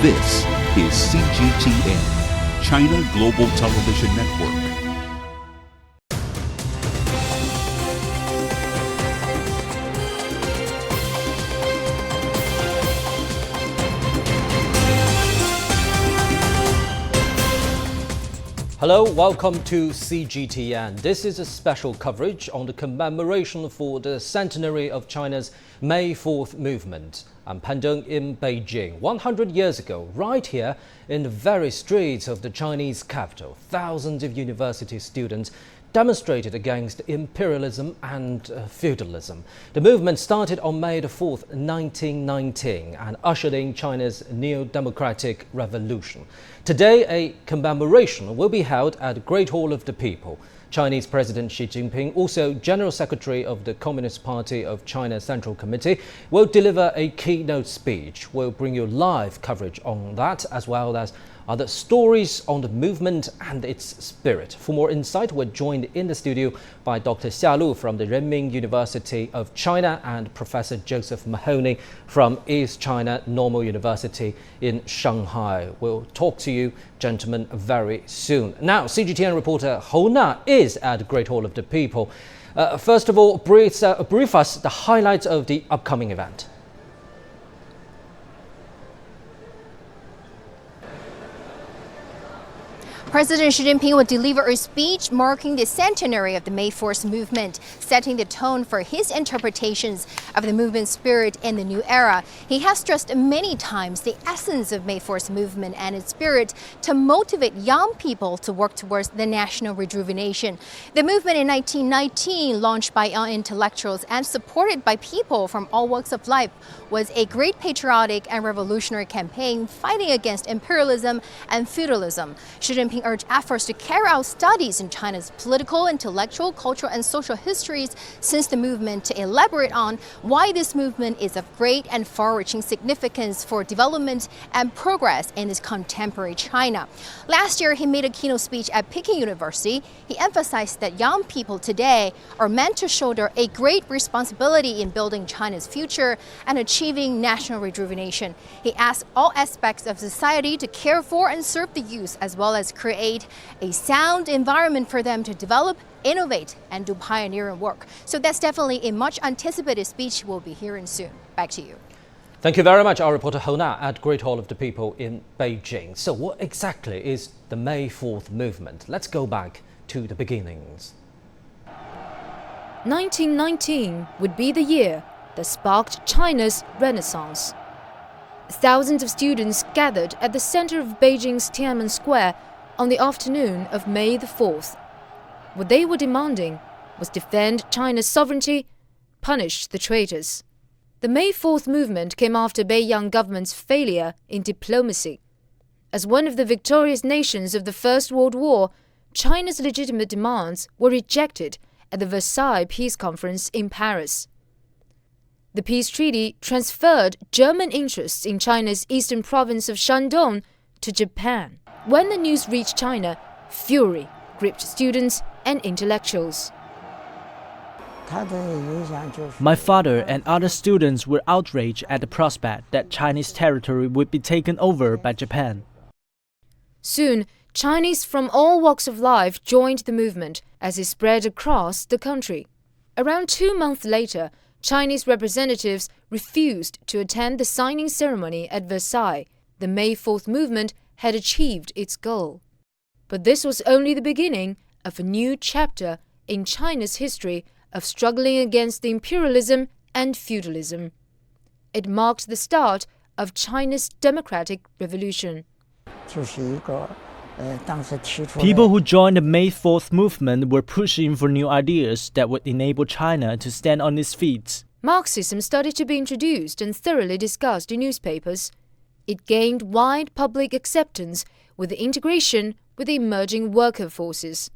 This is CGTN, China Global Television Network. Hello, welcome to CGTN. This is a special coverage on the commemoration for the centenary of China's May 4th Movement. I'm Pan Deng in Beijing. 100 years ago, right here in the very streets of the Chinese capital, thousands of university students demonstrated against imperialism and feudalism. The movement started on May 4th, 1919 and ushered in China's neo-democratic revolution. Today, a commemoration will be held at the Great Hall of the People. Chinese President Xi Jinping, also General Secretary of the Communist Party of China Central Committee, will deliver a keynote speech. We'll bring you live coverage on that, as well as other stories on the movement and its spirit. For more insight, we're joined in the studio by Dr. Xia Lu from the Renmin University of China and Professor Joseph Mahoney from East China Normal University in Shanghai. We'll talk to you, gentlemen, very soon. Now, CGTN reporter Hou Na is at Great Hall of the People. First of all, brief us the highlights of the upcoming event. President Xi Jinping will deliver a speech marking the centenary of the May 4th movement, setting the tone for his interpretations of the movement's spirit in the new era. He has stressed many times the essence of May 4th movement and its spirit to motivate young people to work towards the national rejuvenation. The movement in 1919, launched by young intellectuals and supported by people from all walks of life, was a great patriotic and revolutionary campaign fighting against imperialism and feudalism. Xi Jinping urged efforts to carry out studies in China's political, intellectual, cultural, and social histories since the movement to elaborate on why this movement is of great and far-reaching significance for development and progress in this contemporary China. Last year, he made a keynote speech at Peking University. He emphasized that young people today are meant to shoulder a great responsibility in building China's future and achieving national rejuvenation. He asked all aspects of society to care for and serve the youth, as well as create a sound environment for them to develop, innovate, and do pioneering work. So that's definitely a much anticipated speech we'll be hearing soon. Back to you. Thank you very much, our reporter Hou Na at Great Hall of the People in Beijing. So what exactly is the May 4th movement? Let's go back to the beginnings. 1919 would be the year that sparked China's Renaissance. Thousands of students gathered at the center of Beijing's Tiananmen Square on the afternoon of May the 4th. What they were demanding was defend China's sovereignty, punish the traitors. The May 4th movement came after Beiyang government's failure in diplomacy. As one of the victorious nations of the First World War, China's legitimate demands were rejected at the Versailles Peace Conference in Paris. The peace treaty transferred German interests in China's eastern province of Shandong to Japan. When the news reached China, fury gripped students and intellectuals. My father and other students were outraged at the prospect that Chinese territory would be taken over by Japan. Soon, Chinese from all walks of life joined the movement as it spread across the country. Around 2 months later, Chinese representatives refused to attend the signing ceremony at Versailles. The May 4th movement had achieved its goal. But this was only the beginning of a new chapter in China's history of struggling against the imperialism and feudalism. It marked the start of China's democratic revolution. People who joined the May 4th movement were pushing for new ideas that would enable China to stand on its feet. Marxism started to be introduced and thoroughly discussed in newspapers. It gained wide public acceptance with the integration with the emerging worker forces.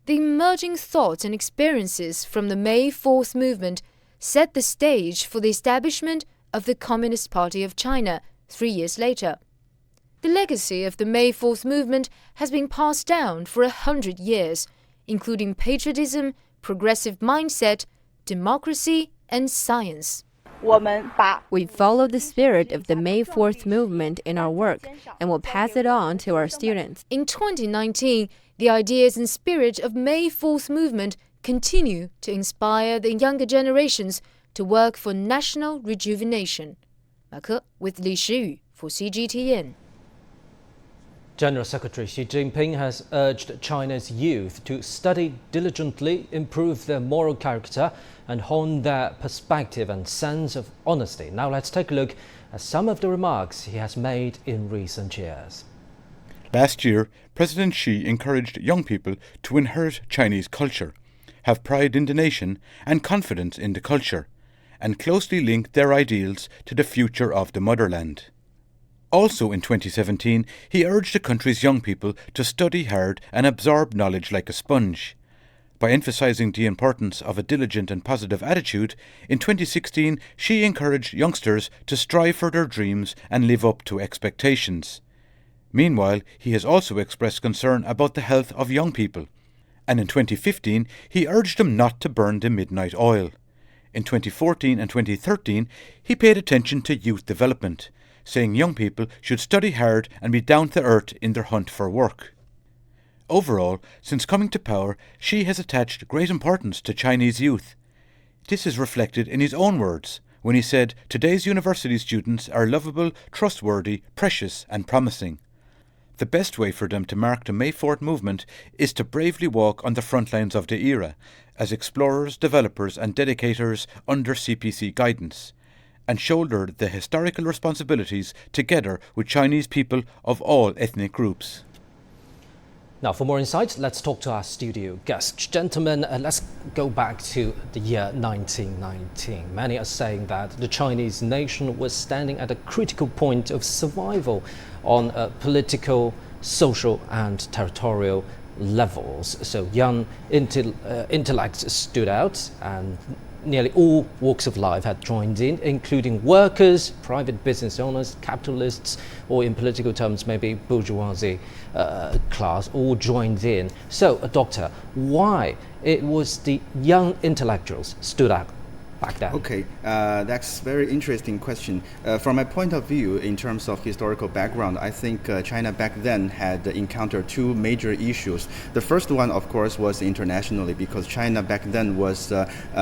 The emerging thoughts and experiences from the May 4th movement set the stage for the establishment of the Communist Party of China 3 years later. The legacy of the May 4th movement has been passed down for 100 years, including patriotism, progressive mindset, democracy, and science. We follow the spirit of the May 4th movement in our work and will pass it on to our students. In 2019, the ideas and spirit of May 4th movement continue to inspire the younger generations to work for national rejuvenation. 马克 with Li Shiyu for CGTN. General Secretary Xi Jinping has urged China's youth to study diligently, improve their moral character, and hone their perspective and sense of honesty. Now let's take a look at some of the remarks he has made in recent years. Last year, President Xi encouraged young people to inherit Chinese culture, have pride in the nation and confidence in the culture, and closely link their ideals to the future of the motherland. Also in 2017, he urged the country's young people to study hard and absorb knowledge like a sponge. By emphasising the importance of a diligent and positive attitude, in 2016 Xi encouraged youngsters to strive for their dreams and live up to expectations. Meanwhile, he has also expressed concern about the health of young people. And in 2015, he urged them not to burn the midnight oil. In 2014 and 2013, he paid attention to youth development, saying young people should study hard and be down to earth in their hunt for work. Overall, since coming to power, Xi has attached great importance to Chinese youth. This is reflected in his own words when he said today's university students are lovable, trustworthy, precious and promising. The best way for them to mark the May 4th movement is to bravely walk on the front lines of the era, as explorers, developers and dedicators under CPC guidance, and shoulder the historical responsibilities together with Chinese people of all ethnic groups. Now, for more insights, let's talk to our studio guests. Gentlemen, let's go back to the year 1919. Many are saying that the Chinese nation was standing at a critical point of survival on political, social and territorial levels. So young intellects stood out, and nearly all walks of life had joined in, including workers, private business owners, capitalists, or in political terms, maybe bourgeoisie class, all joined in. So, Doctor, why it was the young intellectuals stood out back then? Okay, that's a very interesting question. From my point of view, in terms of historical background, I think China back then had encountered two major issues. The first one, of course, was internationally, because China back then was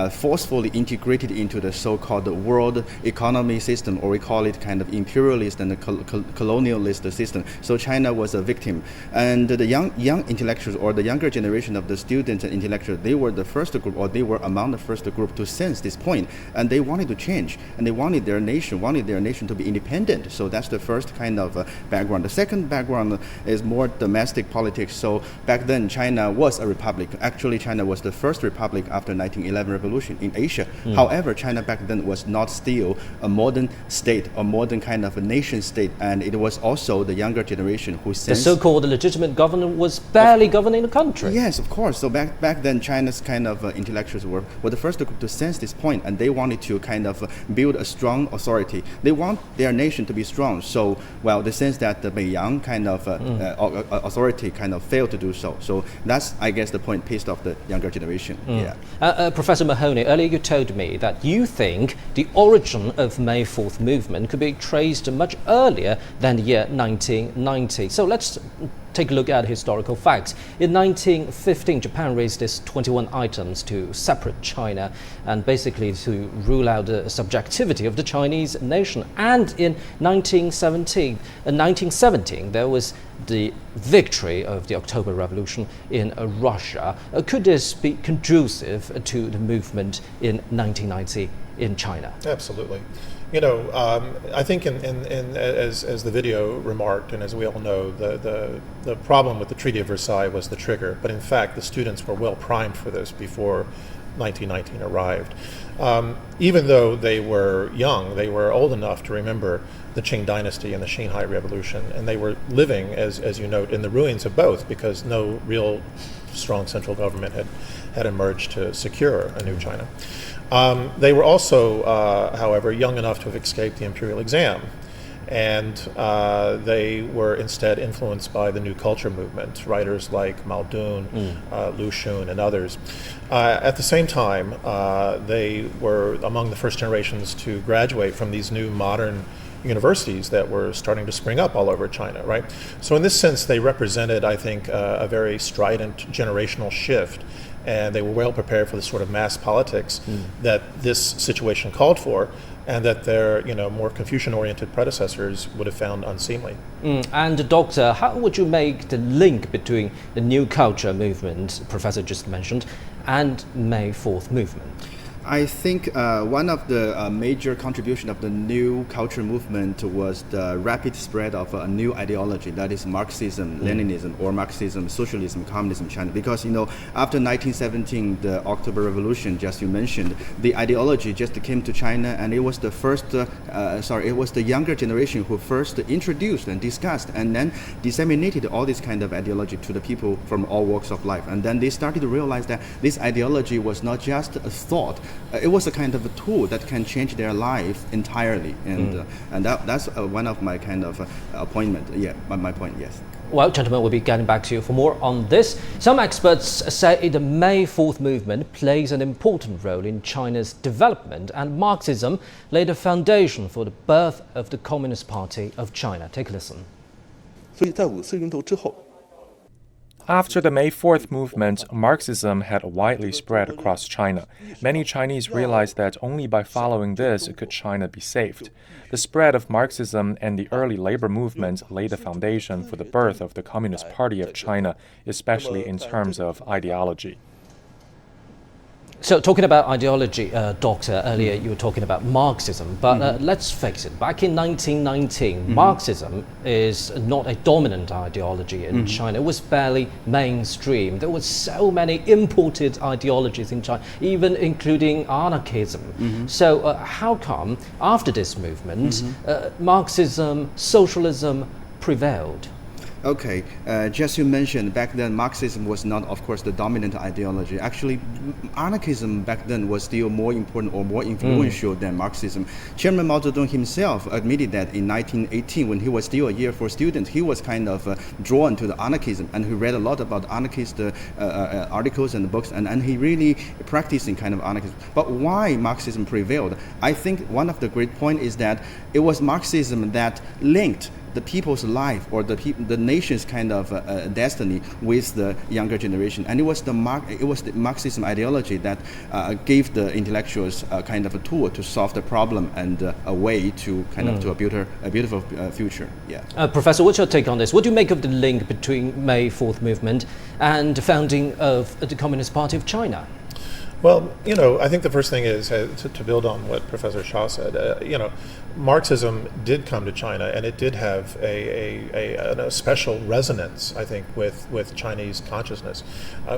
forcefully integrated into the so-called world economy system, or we call it kind of imperialist and colonialist system. So China was a victim. And the young intellectuals, or the younger generation of the students and intellectuals, they were the first group, or they were among the first group to sense this point, and they wanted to change, and they wanted their nation to be independent. So that's the first kind of background. The second background is more domestic politics. So back then China was a republic. Actually, China was the first republic after 1911 revolution in Asia. However, China back then was not still a modern state or modern kind of a nation state, and it was also the younger generation who sensed the so-called legitimate government was barely governing the country. Yes, of course. So back then China's kind of intellectuals were the first group to sense this point, and they wanted to kind of build a strong authority. They want their nation to be strong. So, well, the sense that the Beijing kind of authority kind of failed to do so. So that's, I guess, the point pissed off the younger generation. Yeah. Professor Mahoney, earlier you told me that you think the origin of May 4th movement could be traced much earlier than the year 1990. So let's take a look at historical facts. In 1915, Japan raised its 21 items to separate China and basically to rule out the subjectivity of the Chinese nation. And in 1917, there was the victory of the October Revolution in Russia. Could this be conducive to the movement in 1990 in China? Absolutely. You know, I think as the video remarked, and as we all know, the problem with the Treaty of Versailles was the trigger. But in fact, the students were well primed for this before 1919 arrived. Even though they were young, they were old enough to remember the Qing dynasty and the Shanghai Revolution, and they were living, as you note, in the ruins of both, because no real strong central government had emerged to secure a new China. They were also, however, young enough to have escaped the imperial exam. and they were instead influenced by the New Culture movement, writers like Mao Dun, Lu Xun, and others. At the same time, they were among the first generations to graduate from these new modern universities that were starting to spring up all over China, right? So in this sense, they represented, I think, a very strident generational shift, and they were well prepared for the sort of mass politics that this situation called for, and that their more Confucian-oriented predecessors would have found unseemly. And Doctor, how would you make the link between the New Culture movement, Professor just mentioned, and May 4th movement? I think one of the major contribution of the New Culture movement was the rapid spread of a new ideology, that is Marxism, Leninism, or Marxism, Socialism, Communism, China. Because after 1917, the October Revolution, just you mentioned, the ideology just came to China, and it was the first, it was the younger generation who first introduced and discussed and then disseminated all this kind of ideology to the people from all walks of life. And then they started to realize that this ideology was not just a thought. It was a kind of a tool that can change their life entirely, and that's one of my kind of appointment. Yeah, my point. Yes. Well, gentlemen, we'll be getting back to you for more on this. Some experts say the May 4th movement plays an important role in China's development, and Marxism laid a foundation for the birth of the Communist Party of China. Take a listen. 所以在五四运动之后。 After the May 4th movement, Marxism had widely spread across China. Many Chinese realized that only by following this could China be saved. The spread of Marxism and the early labor movement laid the foundation for the birth of the Communist Party of China, especially in terms of ideology. So, talking about ideology, Doctor, earlier you were talking about Marxism, but let's face it, back in 1919, Marxism is not a dominant ideology in China. It was barely mainstream. There were so many imported ideologies in China, even including anarchism. So, how come, after this movement, Marxism, socialism prevailed? Okay, just you mentioned, back then Marxism was not, of course, the dominant ideology. Actually, anarchism back then was still more important or more influential than Marxism. Chairman Mao Zedong himself admitted that in 1918, when he was still a Year 4 student, he was kind of drawn to the anarchism, and he read a lot about anarchist articles and books, and he really practicing kind of anarchism. But why Marxism prevailed? I think one of the great points is that it was Marxism that linked the people's life or the nation's kind of destiny with the younger generation, and it was the Marxism ideology that gave the intellectuals kind of a tool to solve the problem and a way to kind of to a beautiful future. Yeah. Professor, what's your take on this? What do you make of the link between May 4th movement and the founding of the Communist Party of China? Well, I think the first thing is to build on what Professor Xia said. Marxism did come to China, and it did have a special resonance, I think, with Chinese consciousness.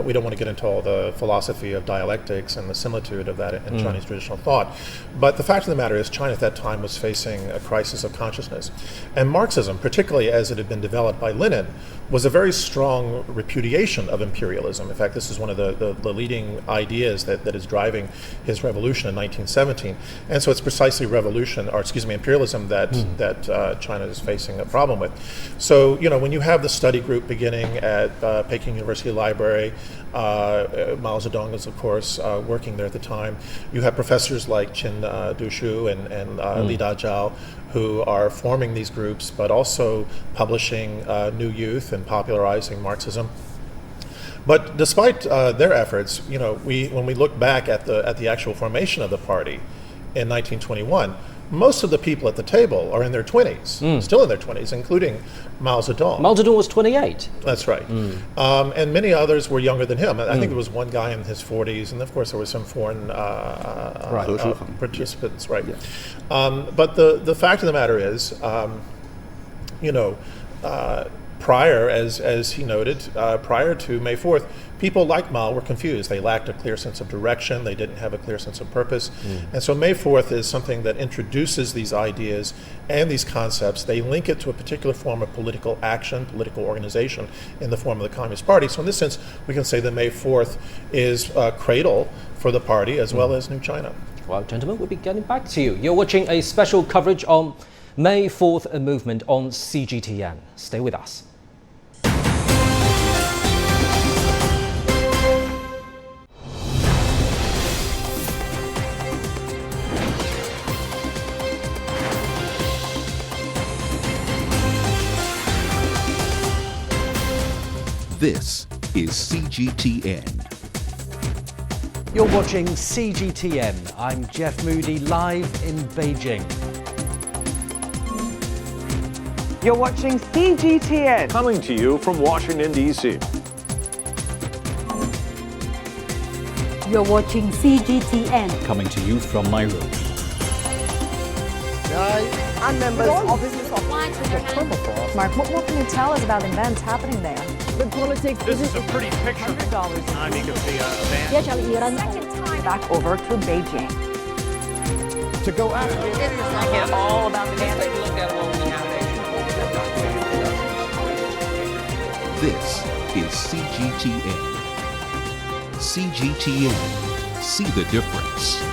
We don't want to get into all the philosophy of dialectics and the similitude of that in Chinese traditional thought. But the fact of the matter is, China at that time was facing a crisis of consciousness. And Marxism, particularly as it had been developed by Lenin, was a very strong repudiation of imperialism. In fact, this is one of the leading ideas that is driving his revolution in 1917. And so it's precisely imperialism that China is facing a problem with. So, when you have the study group beginning at Peking University Library, Mao Zedong is, of course, working there at the time. You have professors like Qin Dushu and Li Dazhao, who are forming these groups, but also publishing New Youth and popularizing Marxism. But despite their efforts, when we look back at the actual formation of the party in 1921, most of the people at the table are in their 20s, still in their 20s, including Mao Zedong. Mao Zedong was 28. That's right. And many others were younger than him. I think there was one guy in his 40s, and of course there were some foreign participants, right? Yeah. But the fact of the matter is, prior, as he noted, prior to May 4th, people like Mao were confused. They lacked a clear sense of direction. They didn't have a clear sense of purpose. And so May 4th is something that introduces these ideas and these concepts. They link it to a particular form of political action, political organization in the form of the Communist Party. So in this sense, we can say that May 4th is a cradle for the party as well as New China. Well, gentlemen, we'll be getting back to you. You're watching a special coverage on May 4th Movement on CGTN. Stay with us. This is CGTN. You're watching CGTN. I'm Jeff Moody, live in Beijing. You're watching CGTN. Coming to you from Washington, D.C. You're watching CGTN. Coming to you from my room. I'm members of business of Mark, what can you tell us about events happening there? the politics. This is a pretty picture. $100 timing of the event. Second time back over to Beijing. To go after it. All about the dance. Take a look at what we have. This is CGTN. CGTN. See the difference.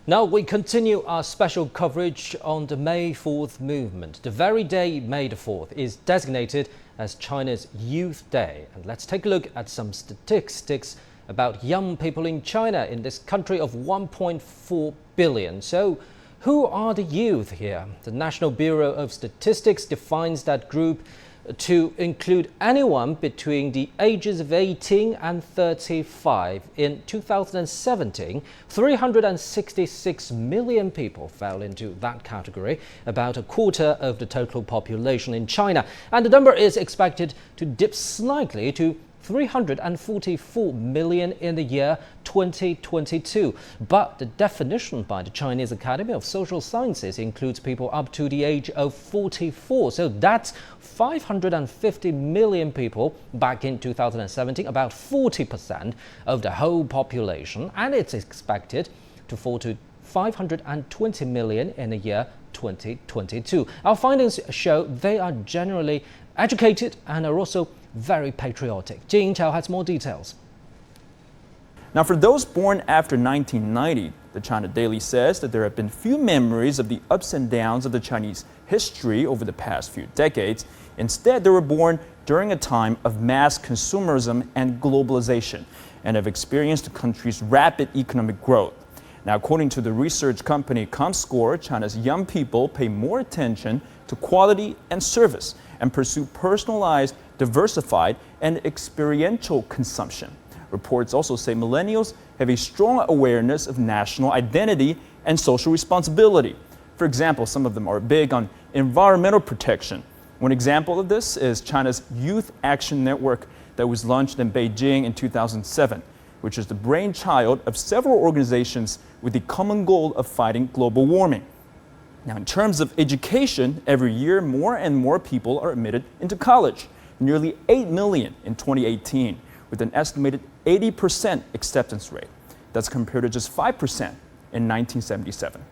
Now we continue our special coverage on the May 4th movement. The very day, May the 4th, is designated as China's Youth Day. And let's take a look at some statistics about young people in China, in this country of 1.4 billion. So who are the youth here? The National Bureau of Statistics defines that group to include anyone between the ages of 18 and 35. In 2017, 366 million people fell into that category, about a quarter of the total population in China. And the number is expected to dip slightly to 344 million in the year 2022. But the definition by the Chinese Academy of Social Sciences includes people up to the age of 44. So that's 550 million people back in 2017, about 40% of the whole population. And it's expected to fall to 520 million in the year 2022. Our findings show they are generally educated and are also very patriotic. Jing Chao has more details. Now, for those born after 1990, the China Daily says that there have been few memories of the ups and downs of the Chinese history over the past few decades. Instead, they were born during a time of mass consumerism and globalization and have experienced the country's rapid economic growth. Now, according to the research company Comscore, China's young people pay more attention to quality and service and pursue personalized, diversified, and experiential consumption. Reports also say millennials have a strong awareness of national identity and social responsibility. For example, some of them are big on environmental protection. One example of this is China's Youth Action Network that was launched in Beijing in 2007, which is the brainchild of several organizations with the common goal of fighting global warming. Now, in terms of education, every year more and more people are admitted into college, nearly 8 million in 2018, with an estimated 80% acceptance rate. That's compared to just 5% in 1977.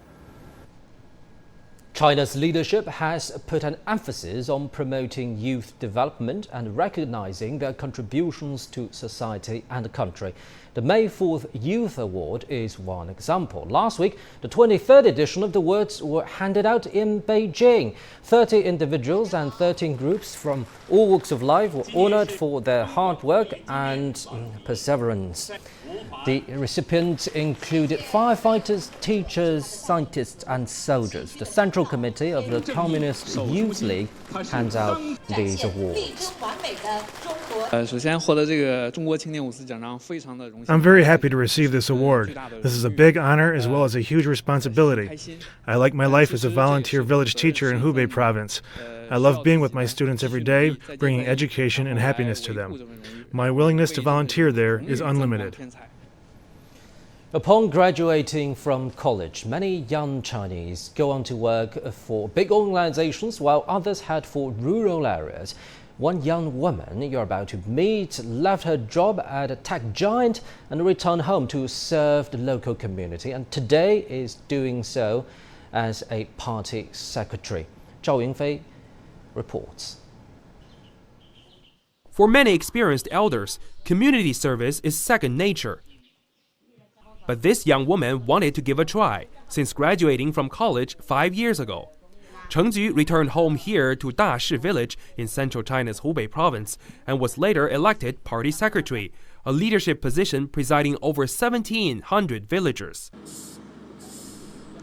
China's leadership has put an emphasis on promoting youth development and recognizing their contributions to society and the country. The May 4th Youth Award is one example. Last week, the 23rd edition of the awards were handed out in Beijing. 30 individuals and 13 groups from all walks of life were honored for their hard work and perseverance. The recipients included firefighters, teachers, scientists and soldiers. The Central Committee of the Communist Youth League hands out these awards. I'm very happy to receive this award. This is a big honor as well as a huge responsibility. I like my life as a volunteer village teacher in Hubei province. I love being with my students every day, bringing education and happiness to them. My willingness to volunteer there is unlimited. Upon graduating from college, many young Chinese go on to work for big organizations while others head for rural areas. One young woman you're about to meet left her job at a tech giant and returned home to serve the local community, and today is doing so as a party secretary. Zhao Yingfei reports. For many experienced elders, community service is second nature. But this young woman wanted to give a try since graduating from college 5 years ago. Cheng Ju returned home here to Dashi village in central China's Hubei province and was later elected party secretary, a leadership position presiding over 1,700 villagers.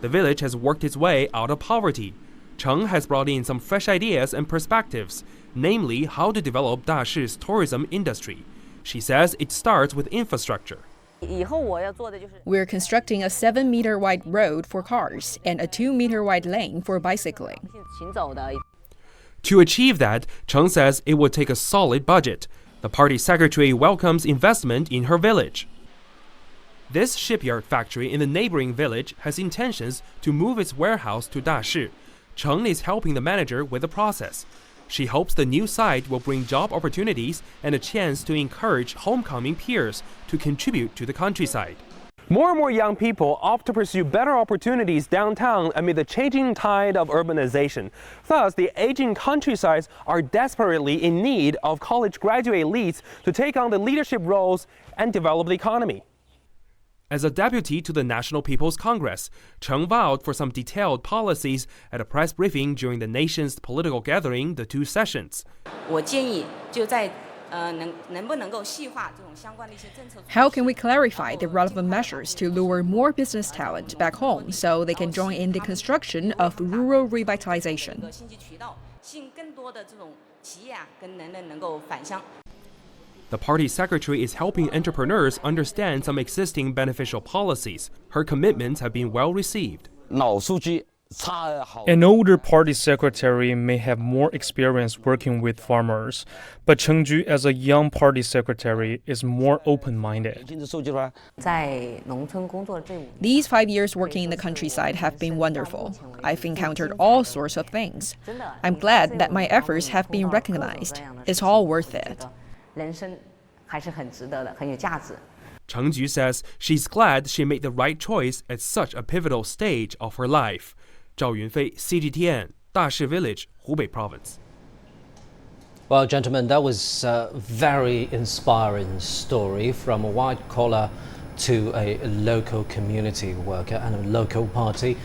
The village has worked its way out of poverty. Cheng has brought in some fresh ideas and perspectives, namely how to develop Dashi's tourism industry. She says it starts with infrastructure. We're constructing a 7-meter wide road for cars and a 2-meter wide lane for bicycling. To achieve that, Cheng says it will take a solid budget. The party secretary welcomes investment in her village. This shipyard factory in the neighboring village has intentions to move its warehouse to Dashi. Cheng is helping the manager with the process. She hopes the new site will bring job opportunities and a chance to encourage homecoming peers to contribute to the countryside. More and more young people opt to pursue better opportunities downtown amid the changing tide of urbanization. Thus, the aging countrysides are desperately in need of college graduate elites to take on the leadership roles and develop the economy. As a deputy to the National People's Congress, Cheng vowed for some detailed policies at a press briefing during the nation's political gathering, the two sessions. How can we clarify the relevant measures to lure more business talent back home so they can join in the construction of rural revitalization? The party secretary is helping entrepreneurs understand some existing beneficial policies. Her commitments have been well received. An older party secretary may have more experience working with farmers, but Cheng Ju, as a young party secretary, is more open-minded. These 5 years working in the countryside have been wonderful. I've encountered all sorts of things. I'm glad that my efforts have been recognized. It's all worth it. Cheng Ju says she's glad she made the right choice at such a pivotal stage of her life. Zhao Yunfei, CGTN, Dashi Village, Hubei Province. Well, gentlemen, that was a very inspiring story from a white-collar to a local community worker and a local party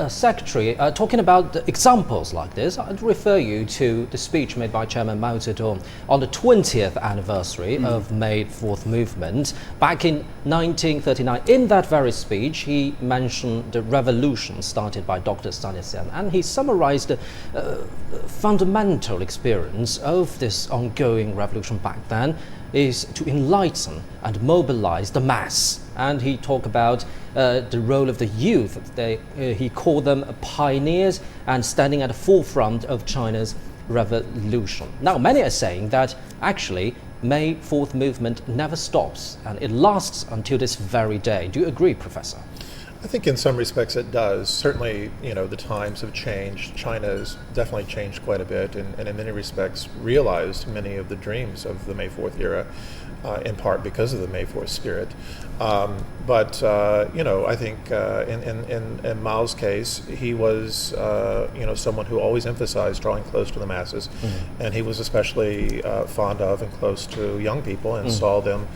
secretary. Talking about examples like this, I'd refer you to the speech made by Chairman Mao Zedong on the 20th anniversary of May Fourth Movement. Back in 1939, in that very speech, he mentioned the revolution started by Dr. Sun Yat-sen, and he summarized the fundamental experience of this ongoing revolution back then is to enlighten and mobilize the mass. And he talked about the role of the youth. He called them pioneers and standing at the forefront of China's revolution. Now, many are saying that actually May Fourth Movement never stops and it lasts until this very day. Do you agree, Professor? I think in some respects it does. Certainly, the times have changed. China's definitely changed quite a bit and in many respects realized many of the dreams of the May 4th era, in part because of the May 4th spirit. But I think in Mao's case, he was, someone who always emphasized drawing close to the masses. And he was especially fond of and close to young people and saw them.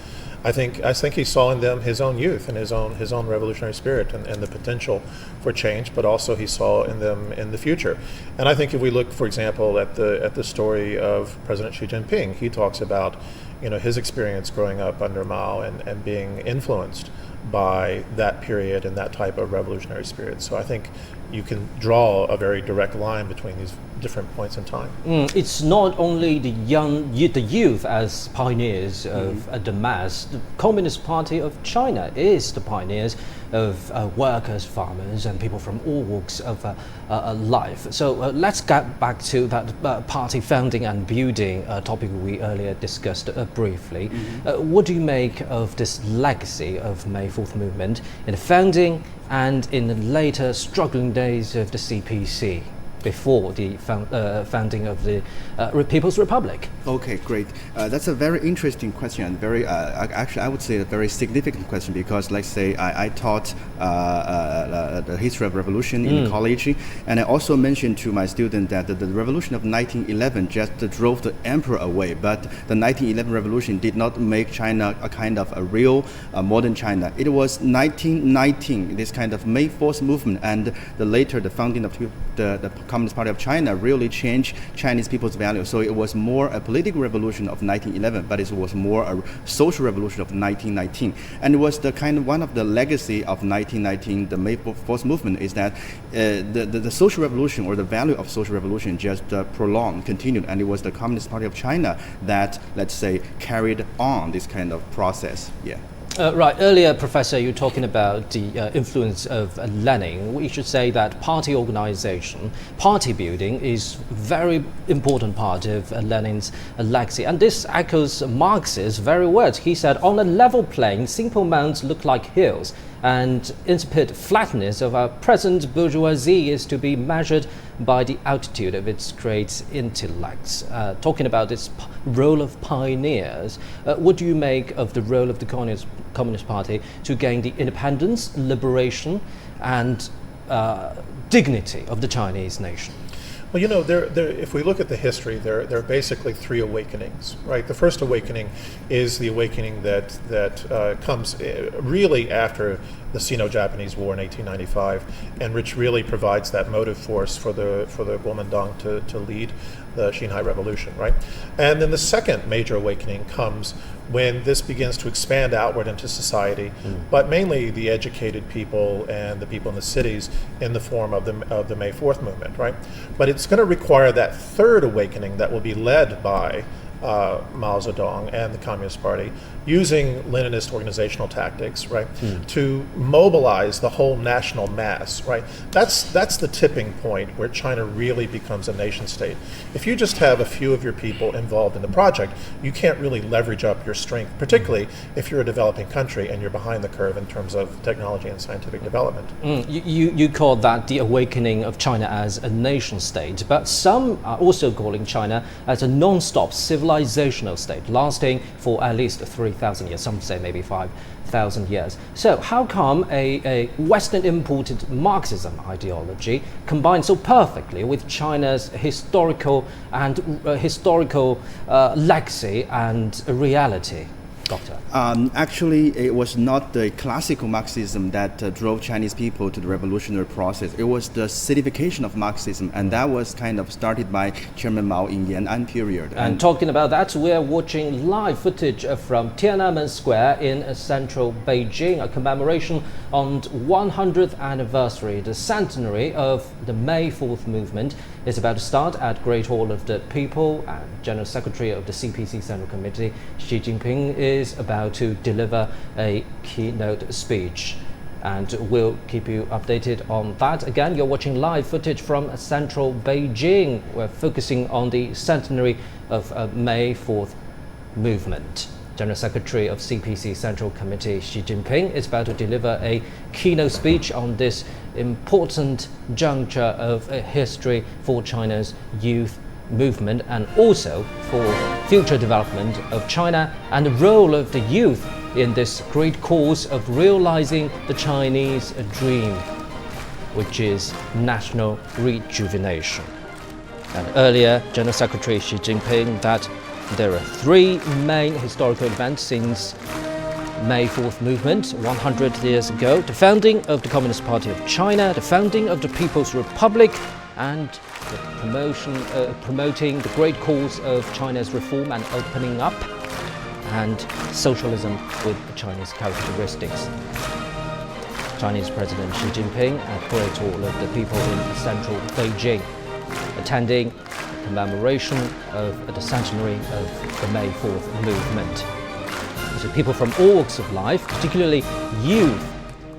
I think he saw in them his own youth and his own revolutionary spirit and the potential for change, but also he saw in them in the future. And I think if we look, for example, at the story of President Xi Jinping, he talks about his experience growing up under Mao and being influenced by that period and that type of revolutionary spirit. So I think you can draw a very direct line between these different points in time. It's not only the youth as pioneers of the mass. The Communist Party of China is the pioneers of workers, farmers, and people from all walks of life. So let's get back to that party founding and building topic we earlier discussed briefly. What do you make of this legacy of May Fourth Movement in the founding and in the later struggling days of the CPC? before the founding of the People's Republic? Okay, great. That's a very interesting question, and very actually I would say a very significant question, because let's say I taught the history of revolution in college, and I also mentioned to my students that the revolution of 1911 just drove the emperor away, but the 1911 revolution did not make China a kind of a real modern China. It was 1919, this kind of May 4th movement, and the founding of the Communist Party of China really changed Chinese people's values. So it was more a political revolution of 1911, but it was more a social revolution of 1919. And it was the one of the legacy of 1919, the May 4th movement, is that the social revolution, or the value of social revolution, just continued, and it was the Communist Party of China that, let's say, carried on this kind of process. Yeah. Right. Earlier, Professor, you were talking about the influence of Lenin. We should say that party organization, party building is a very important part of Lenin's legacy. And this echoes Marx's very words. He said, on a level plane, simple mounds look like hills, and insipid flatness of our present bourgeoisie is to be measured by the altitude of its great intellects. Talking about this role of pioneers, what do you make of the role of the Communist Party to gain the independence, liberation, and dignity of the Chinese nation? Well, if we look at the history, there are basically three awakenings, right? The first awakening is the awakening that comes really after the Sino-Japanese War in 1895, and which really provides that motive force for the Kuomintang to lead the Xinhai Revolution, right? And then the second major awakening comes when this begins to expand outward into society, but mainly the educated people and the people in the cities, in the form of the May 4th movement, right? But it's going to require that third awakening that will be led by Mao Zedong and the Communist Party, using Leninist organizational tactics, right, to mobilize the whole national mass, right? That's the tipping point where China really becomes a nation state. If you just have a few of your people involved in the project, you can't really leverage up your strength, particularly if you're a developing country and you're behind the curve in terms of technology and scientific development. You call that the awakening of China as a nation state, but some are also calling China as a non-stop civilizational state, lasting for at least 3,000 years, some say maybe 5,000 years. So how come a Western imported Marxism ideology combines so perfectly with China's historical legacy and reality? Doctor? Actually, it was not the classical Marxism that drove Chinese people to the revolutionary process. It was the citification of Marxism, and that was kind of started by Chairman Mao in Yan'an period. And talking about that, we're watching live footage from Tiananmen Square in central Beijing, a commemoration on 100th anniversary, the centenary of the May 4th movement is about to start at Great Hall of the People, and General Secretary of the CPC Central Committee, Xi Jinping, is about to deliver a keynote speech. And we'll keep you updated on that. Again, you're watching live footage from central Beijing. We're focusing on the centenary of May 4th movement. General Secretary of CPC Central Committee Xi Jinping is about to deliver a keynote speech on this important juncture of history for China's youth movement, and also for future development of China and the role of the youth in this great cause of realizing the Chinese dream, which is national rejuvenation. And earlier, General Secretary Xi Jinping that there are three main historical events since May 4th movement 100 years ago: the founding of the Communist Party of China, the founding of the People's Republic, and the promoting the great cause of China's reform and opening up, and socialism with Chinese characteristics. Chinese President Xi Jinping at Great Hall of the People in central Beijing, attending the commemoration of the centenary of the May 4th movement. So people from all walks of life, particularly youth,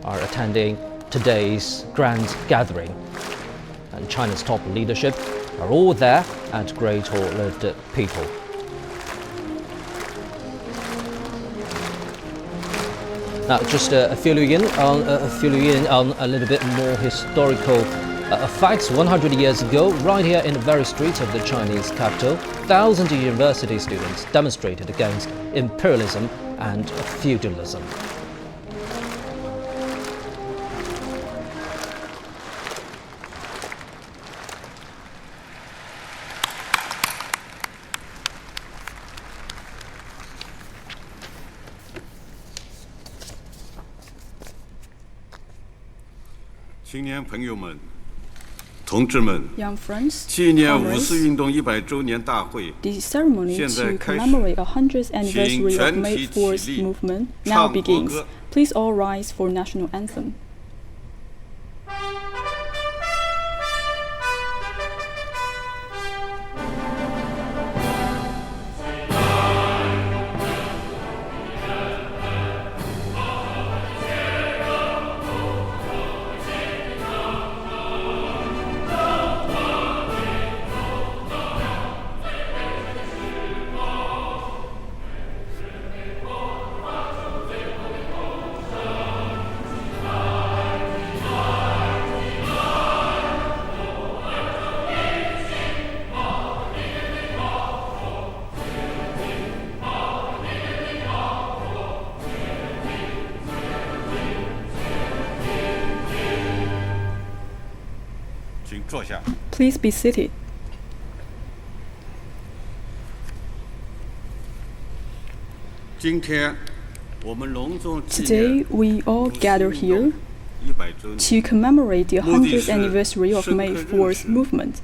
are attending today's grand gathering. And China's top leadership are all there at Great Hall of the People. Now, just fill you in on a little bit more historical Facts 100 years ago, right here in the very streets of the Chinese capital, thousands of university students demonstrated against imperialism and feudalism. Young friends, 纪念五四运动100周年大会 the ceremony to commemorate 100th anniversary of May Fourth Movement now begins. Please all rise for national anthem. Please be seated. Today, we all gather here to commemorate the 100th anniversary of May Fourth Movement,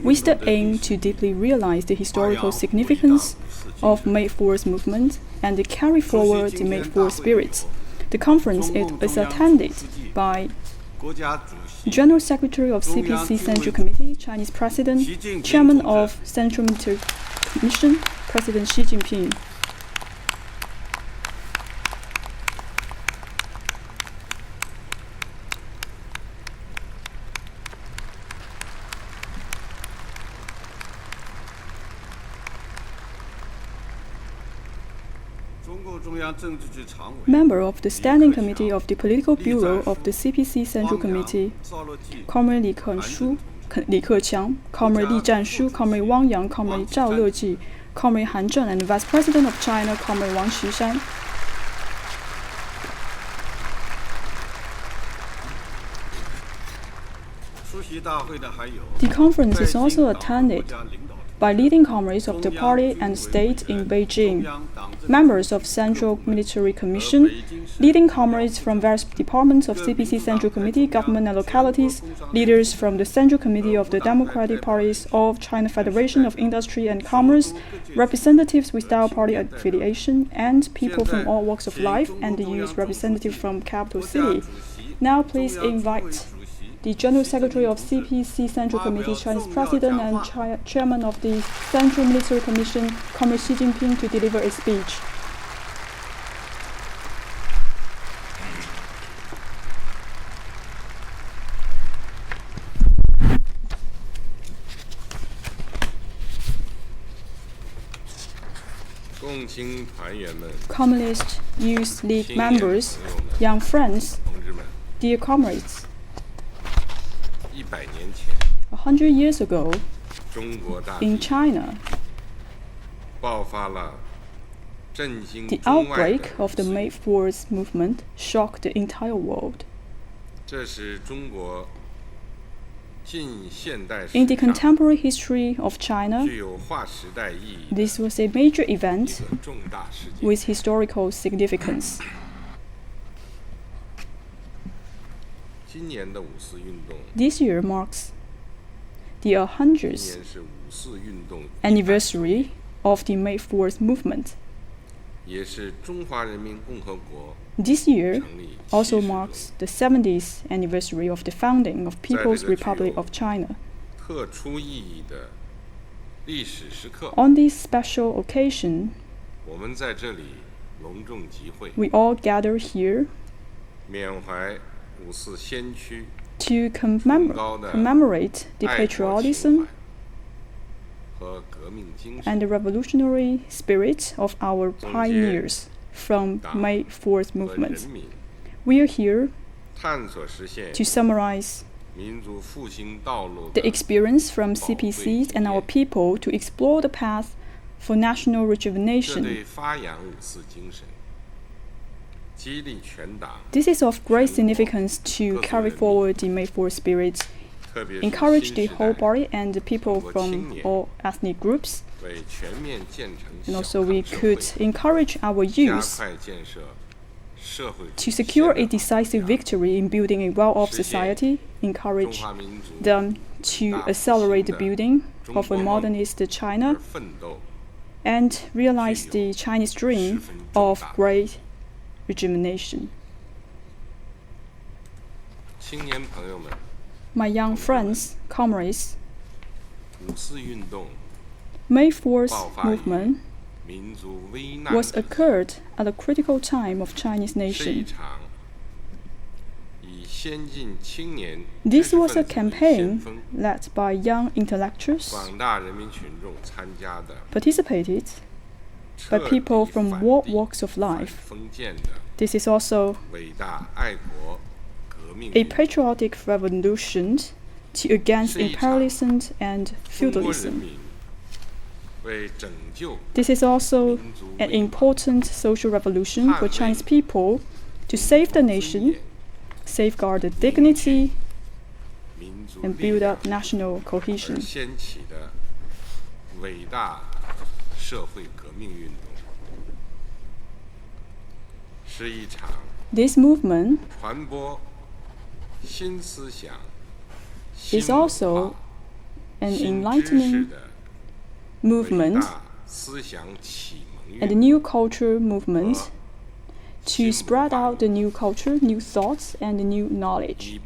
with the aim to deeply realize the historical significance of May Fourth Movement and to carry forward the May Fourth spirit. The conference is attended by General Secretary of CPC Central Committee, Chinese President, Chairman of Central Military Commission, President Xi Jinping. Member of the Standing Committee of the Political Bureau of the CPC Central Committee, Comrade Li Keqiang, Comrade Li Zhanshu, Comrade Wang Yang, Comrade Zhao Leji, Comrade Han Zheng, and Vice President of China, Comrade Wang Qishan. The conference is also attended by leading comrades of the party and state in Beijing, members of Central Military Commission, leading comrades from various departments of CPC Central Committee, government and localities, leaders from the Central Committee of the Democratic Parties of China Federation of Industry and Commerce, representatives without party affiliation, and people from all walks of life, and the youth representative from capital city. Now please invite the General Secretary of CPC Central Committee, Chinese President and Chairman of the Central Military Commission, Comrade Xi Jinping, to deliver a speech. Communist Youth League members, young friends, dear comrades, 100 years ago, in China, the outbreak of the May Fourth movement shocked the entire world. In the contemporary history of China, this was a major event with historical significance. This year marks the 100th anniversary of the May Fourth movement. This year also marks the 70th anniversary of the founding of People's Republic of China. On this special occasion, we all gather here to commemorate the patriotism and the revolutionary spirit of our pioneers from May Fourth movement. We are here to summarize the experience from CPCs and our people to explore the path for national rejuvenation. This is of great significance to carry forward the May 4th spirit, encourage the whole party and the people from all ethnic groups, and also we could encourage our youth to secure a decisive victory in building a well-off society, encourage them to accelerate the building of a modernist China, and realize the Chinese dream of great rejuvenation. My young friends, comrades, May 4th movement was occurred at a critical time of Chinese nation. This was a campaign led by young intellectuals, participated by people from all walks of life. This is also a patriotic revolution against imperialism and feudalism. This is also an important social revolution for Chinese people to save the nation, safeguard the dignity, and build up national cohesion. This movement is also an enlightening movement and a new culture movement to spread out the new culture, new thoughts, and the new knowledge.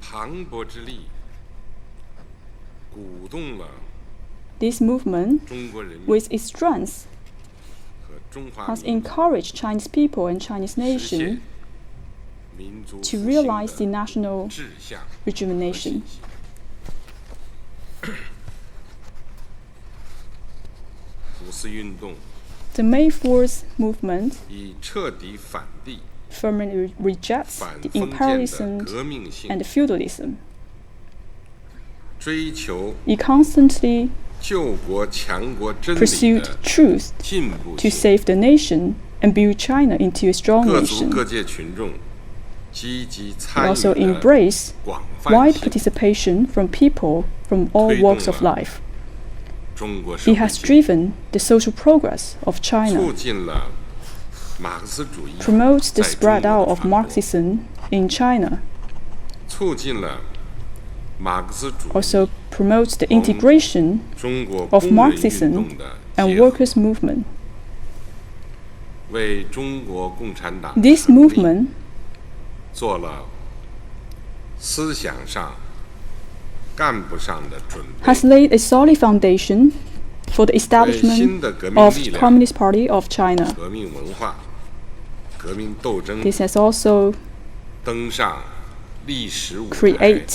This movement, with its strength, has encouraged Chinese people and Chinese nation to realize the national rejuvenation. The May 4th movement firmly rejects the imperialism and feudalism. It constantly pursued truth to save the nation and build China into a strong nation. It also embraced wide participation from people from all walks of life. It has driven the social progress of China, promotes the spread out of Marxism in China, also promotes the integration of Marxism and workers' movement. This movement has laid a solid foundation for the establishment of the Communist Party of China. This has also created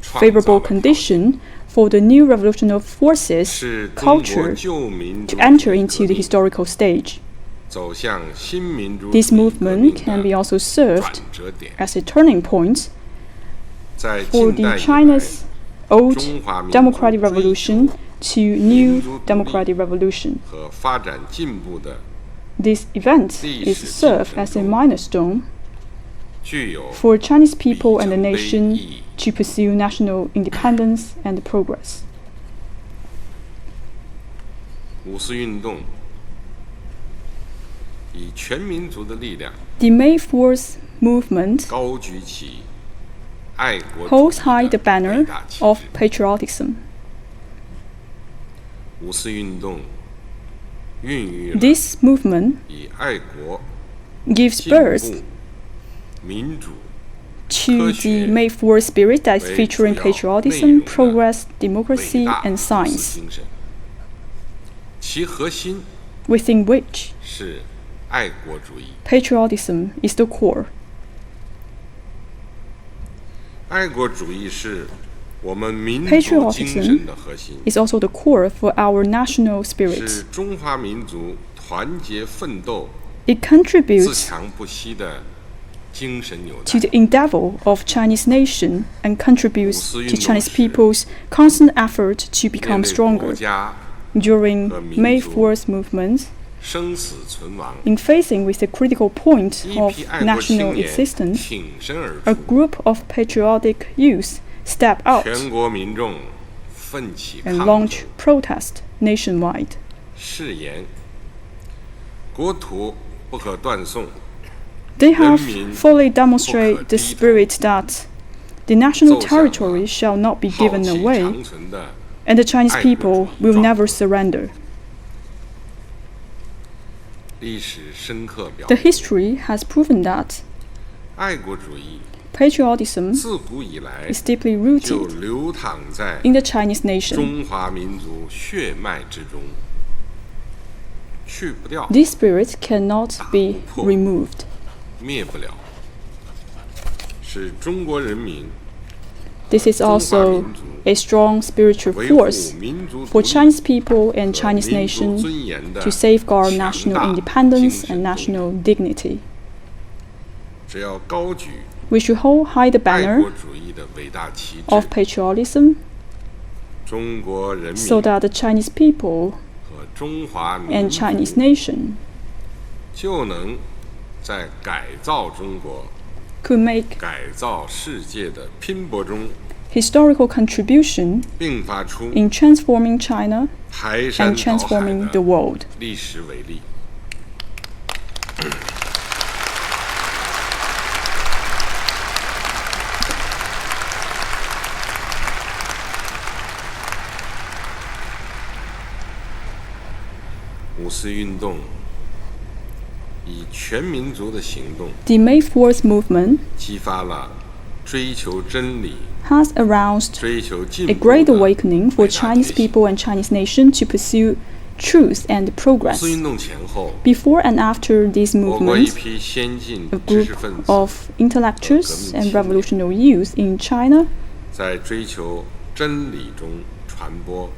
favorable condition for the new revolutionary forces culture to enter into the historical stage. This movement can be also served as a turning point for the China's old democratic revolution to new democratic revolution. This event is served as a milestone for Chinese people and the nation to pursue national independence and progress. The May 4th movement holds high the banner of patriotism. This movement gives birth to the May 4th spirit that is featuring patriotism, progress, democracy, and science, within which patriotism is the core. Patriotism is also the core for our national spirit. to the endeavor of Chinese nation and contributes to Chinese people's constant effort to become stronger. During May Fourth Movement, in facing with the critical point of national existence, a group of patriotic youth stepped out and launched protest nationwide. They have fully demonstrated the spirit that the national territory shall not be given away, and the Chinese people will never surrender. The history has proven that patriotism is deeply rooted in the Chinese nation. This spirit cannot be removed. This is also a strong spiritual force for Chinese people and Chinese nation to safeguard national independence and national dignity. We should hold high the banner of patriotism so that the Chinese people and Chinese nation could make historical contribution in transforming China and transforming the world. The May 4th movement has aroused a great awakening for Chinese people and Chinese nation to pursue truth and progress. Before and after this movement, a group of intellectuals and revolutionary youth in China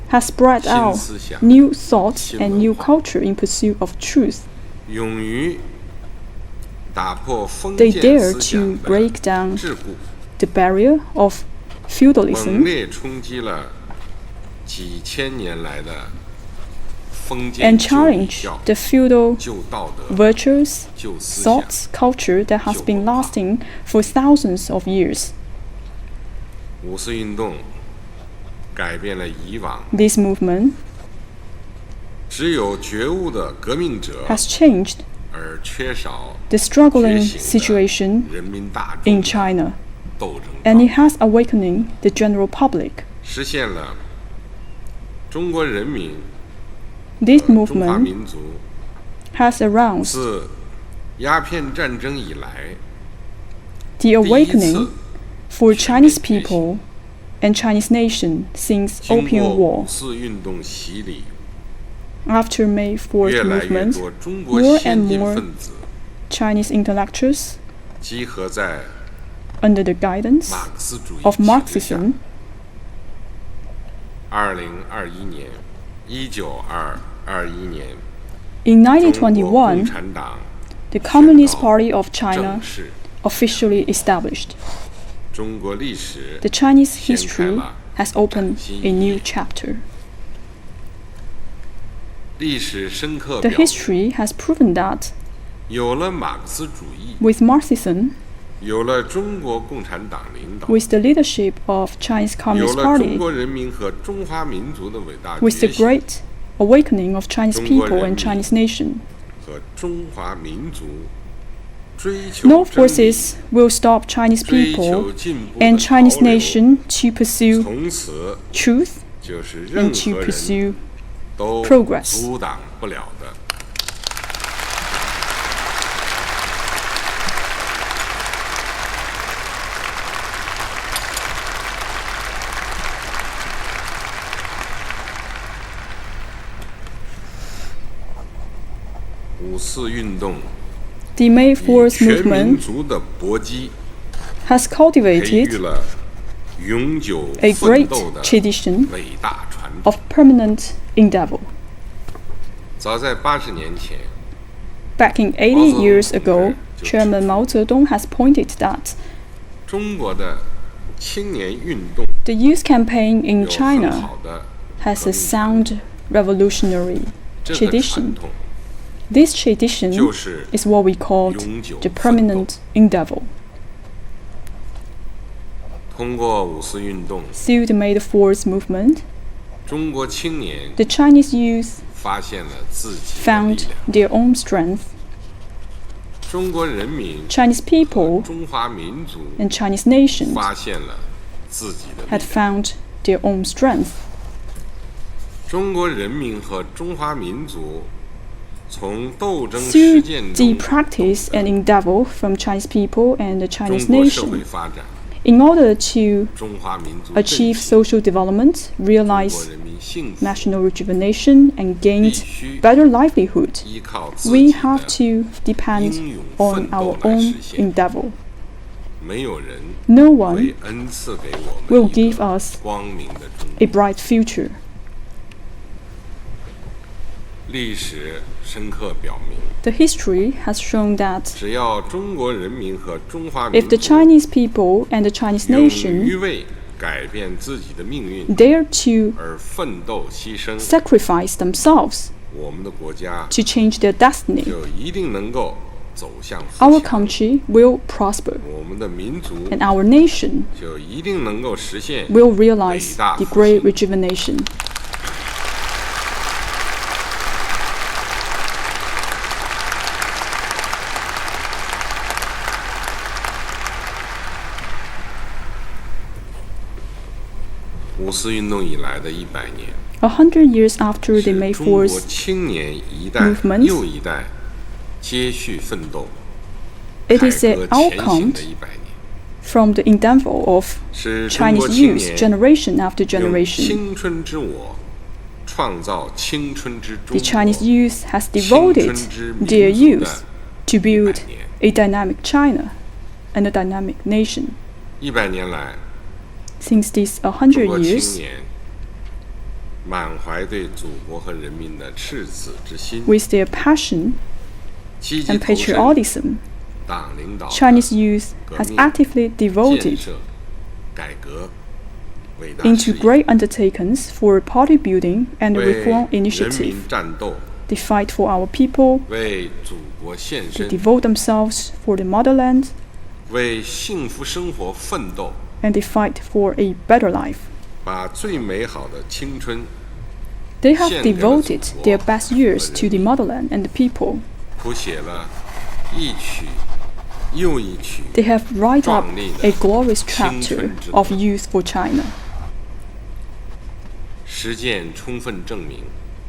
has spread out new thoughts and new culture in pursuit of truth. They dare to break down the barrier of feudalism and challenge the feudal virtues, thoughts, culture that has been lasting for thousands of years. This movement has changed the struggling situation in China, and it has awakening the general public. This movement has aroused the awakening for Chinese people and Chinese nation since Opium War. After May 4th movement, more and more Chinese intellectuals, under the guidance of Marxism, in 1921, the Communist Party of China officially established. The Chinese history has opened a new chapter. The history has proven that with Marxism, with the leadership of Chinese Communist Party, with the great awakening of Chinese people and Chinese nation, no forces will stop Chinese people and Chinese nation to pursue truth and to pursue progress. The May 4th movement has cultivated a great tradition of permanent endeavor. Back in 80 years ago, Chairman Mao Zedong has pointed that 中国的青年运动 the youth campaign in 有很 China 好的 has a sound revolutionary 这个传 tradition. 统， This tradition 就是 is what we call 永久 the 奋斗。 permanent endeavor. 通过五四运动， Through the May Fourth Movement, 中国青年 the Chinese youth 发现了自己的力 found 量。 their own strength. 中国人民 Chinese people 中华民族 and Chinese nation 发现了自己的力 had 量。 found their own strength. 中国人民和中华民族从斗争 Through 实践 the 中 practice and endeavor from Chinese people and the 中 Chinese 国社会 nation, 发展， in order to 中华民族 achieve 振兴， social development, 中 realize 国人民幸福， national rejuvenation, and 必 gain 须 better livelihood, 依靠自 we 己 have 的 to depend 英勇 on 奋 our 斗来 own 实现。 endeavor. 没有人 No one 会恩赐给我 will 们一 give 个 us 光明的中 a 国。 bright future. 历史深刻表明， The history has shown that 只要中国人民和中华民 if the 族 Chinese people and the Chinese 勇于 nation 为改变自己的命运 dare to 而奋斗牺牲， sacrifice themselves 我们的国家 to change their destiny, 就一定能够走向富 our 强， country will prosper 我们的民族 and our nation 就一定能够实现 will 伟 realize 大 the 复 great 兴。 rejuvenation.五四运动以来的100年， 100 years after the 是 May 中国 Fourth 青年一代 movement 又一代接续奋斗、 It 改 is an 革前行 outcome 的100年， from the endeavor of 是中国 Chinese 青 youth 年 generation after 用 generation. 青春之我创造青春之中 The Chinese 国， youth has 青 devoted 春之 their 民族 youth 的 to build 100年。 a dynamic China and a dynamic nation. 100年来， Since these 中 100国 years, 青年满怀对祖国和人民的赤子之心， with their passion 积极 and 投身 patriotism, 党领导的 Chinese youth 革 has 命 actively 建 devoted 设、改革伟大 into 事业， great undertakings for party building and 为 reform 人 initiative. 民战斗， They fight for our people, 为祖国献 they 身， devote themselves for the motherland, 为幸福生活奋斗， and they fight for a better life. 把最美好的青春 They have 献给了祖 devoted 国 their best years 和 to 人 the 民， motherland and the people. 谱写了一曲又一曲 They have write up 壮丽 a 的 glorious 青 chapter 春之 of 歌。 youth for China. 实践充分证明，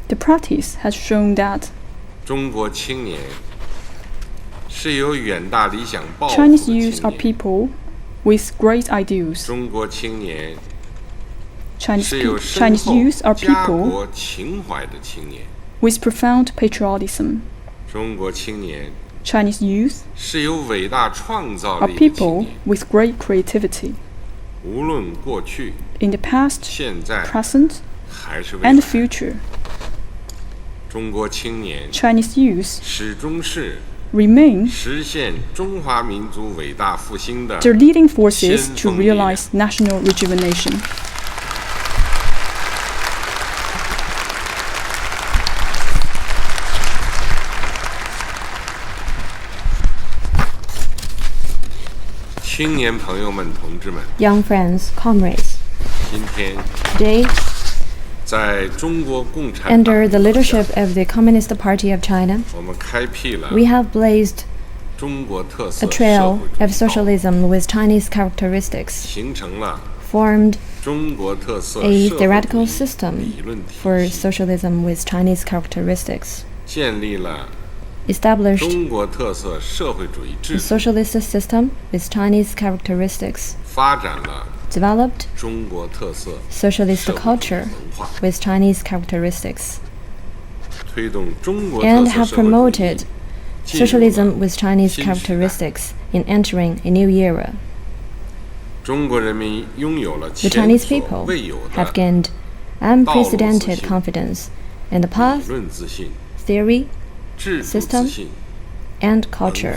The practice has shown that 中国青年是有远大理想抱负的 Chinese 青 youth are 年， people with great ideals. 中国青年 Chinese, 是有 pe- 深 Chinese 厚 youth are 家 people 国情怀的青年， with profound patriotism. 中国青年 Chinese youth 是有伟大创造 are 力的青 people 年， with great creativity. 无论过去、 In the past, 现在 present, 还是未 and 来 the，future, 中国青年 Chinese youth 始终是 remain 实现中华民族伟大复兴的 the leading forces 先 to 锋力量。 realize national rejuvenation. 青年朋友们、同志们， Young friends, comrades, 今天 today, 在中国共产党 under the leadership of the Communist Party of China, 我们开辟了 we have blazed 中国特色 a 社 trail 会主 of 义道路， socialism with Chinese characteristics, 形成了 formed 中国特色 a 社会主 theoretical 义 system 理论体 for 系， socialism with Chinese characteristics, 建立了 established 中国特色社会主义 a 制度， socialist system with Chinese characteristics, 发展了 developed 中国特色 socialist 社会主义 culture 文化， with Chinese characteristics, 推动中国特 and 色 have 社会主义 promoted 进入 socialism 了 with Chinese 新时代。 characteristics in entering a new era. 中国人民拥有了 The 前 Chinese 所 people 未有 have 的 gained unprecedented confidence in the 理 path, 论自信、 theory, 制度自 system, 信 and culture,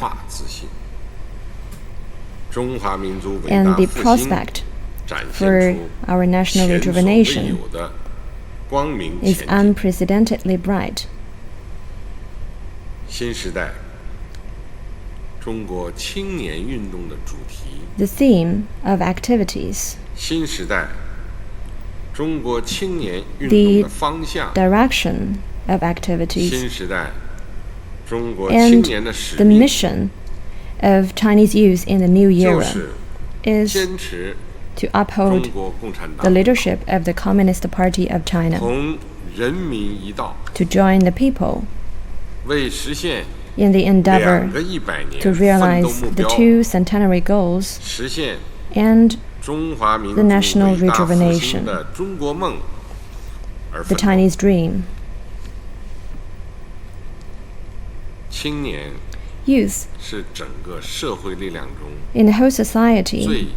and the prospect for our national rejuvenation is unprecedentedly bright. The theme of activities, the direction of activities, and the mission of Chinese youth in the new era is to uphold the leadership of the Communist Party of China, to join the people in the endeavor to realize the 2 centenary goals and the national rejuvenation, the Chinese dream. Youth in the whole society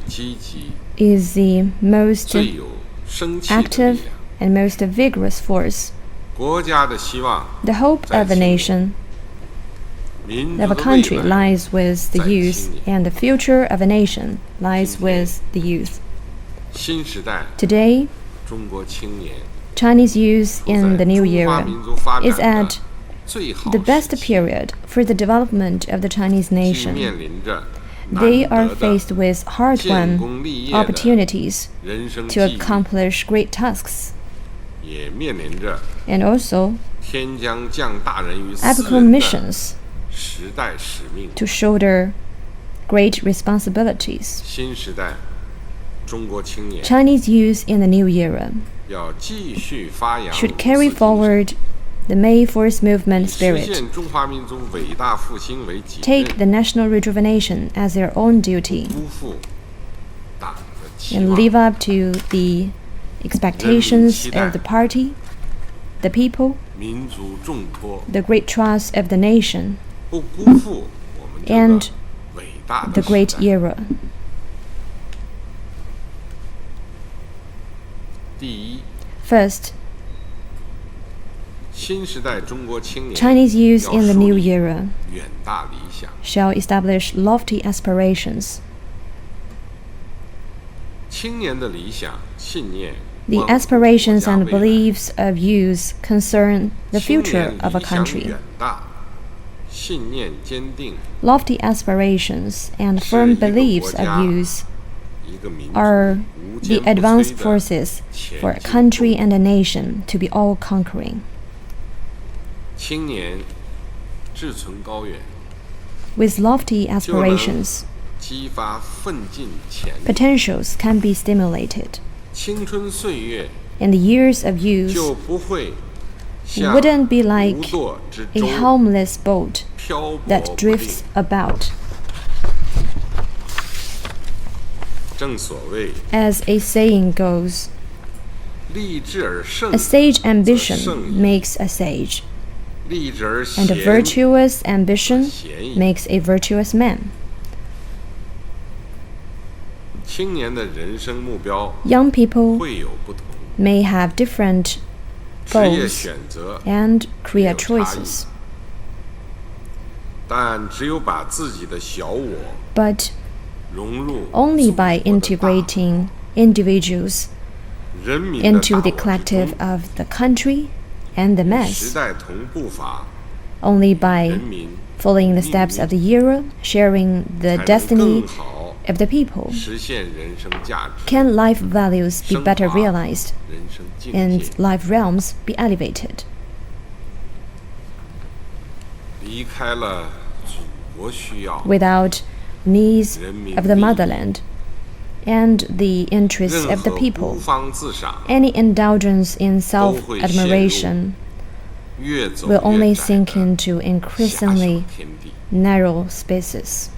is the most active and most vigorous force. The hope of a nation, of a country, lies with the youth, and the future of a nation lies with the youth. Today, Chinese youth in the new era is at the best period for the development of the Chinese nation. They are faced with hard-won opportunities to accomplish great tasks, and also epical missions to shoulder great responsibilities. Chinese youth in the new era should carry forward the May Fourth Movement spirit, take the national rejuvenation as their own duty, and live up to the expectations of the party, the people, the great trust of the nation, and the great era. First, Chinese youth in the new era shall establish lofty aspirations. The aspirations and beliefs of youth concern the future of a country. Lofty aspirations and firm beliefs of youth are the advanced forces for a country and a nation to be all-conquering. With lofty aspirations, potentials can be stimulated, and the years of youth wouldn't be like a helmless boat that drifts about. As a saying goes, a sage ambition makes a sage, and a virtuous ambition makes a virtuous man. Young people may have different goals and career choices, but only by integrating individuals into the collective of the country and the mass, only by following the steps of the era, sharing the destiny of the people, can life values be better realized and life realms be elevated. Without needs of the motherland and the interests of the people, any indulgence in self-admiration will only sink into increasingly narrow spaces.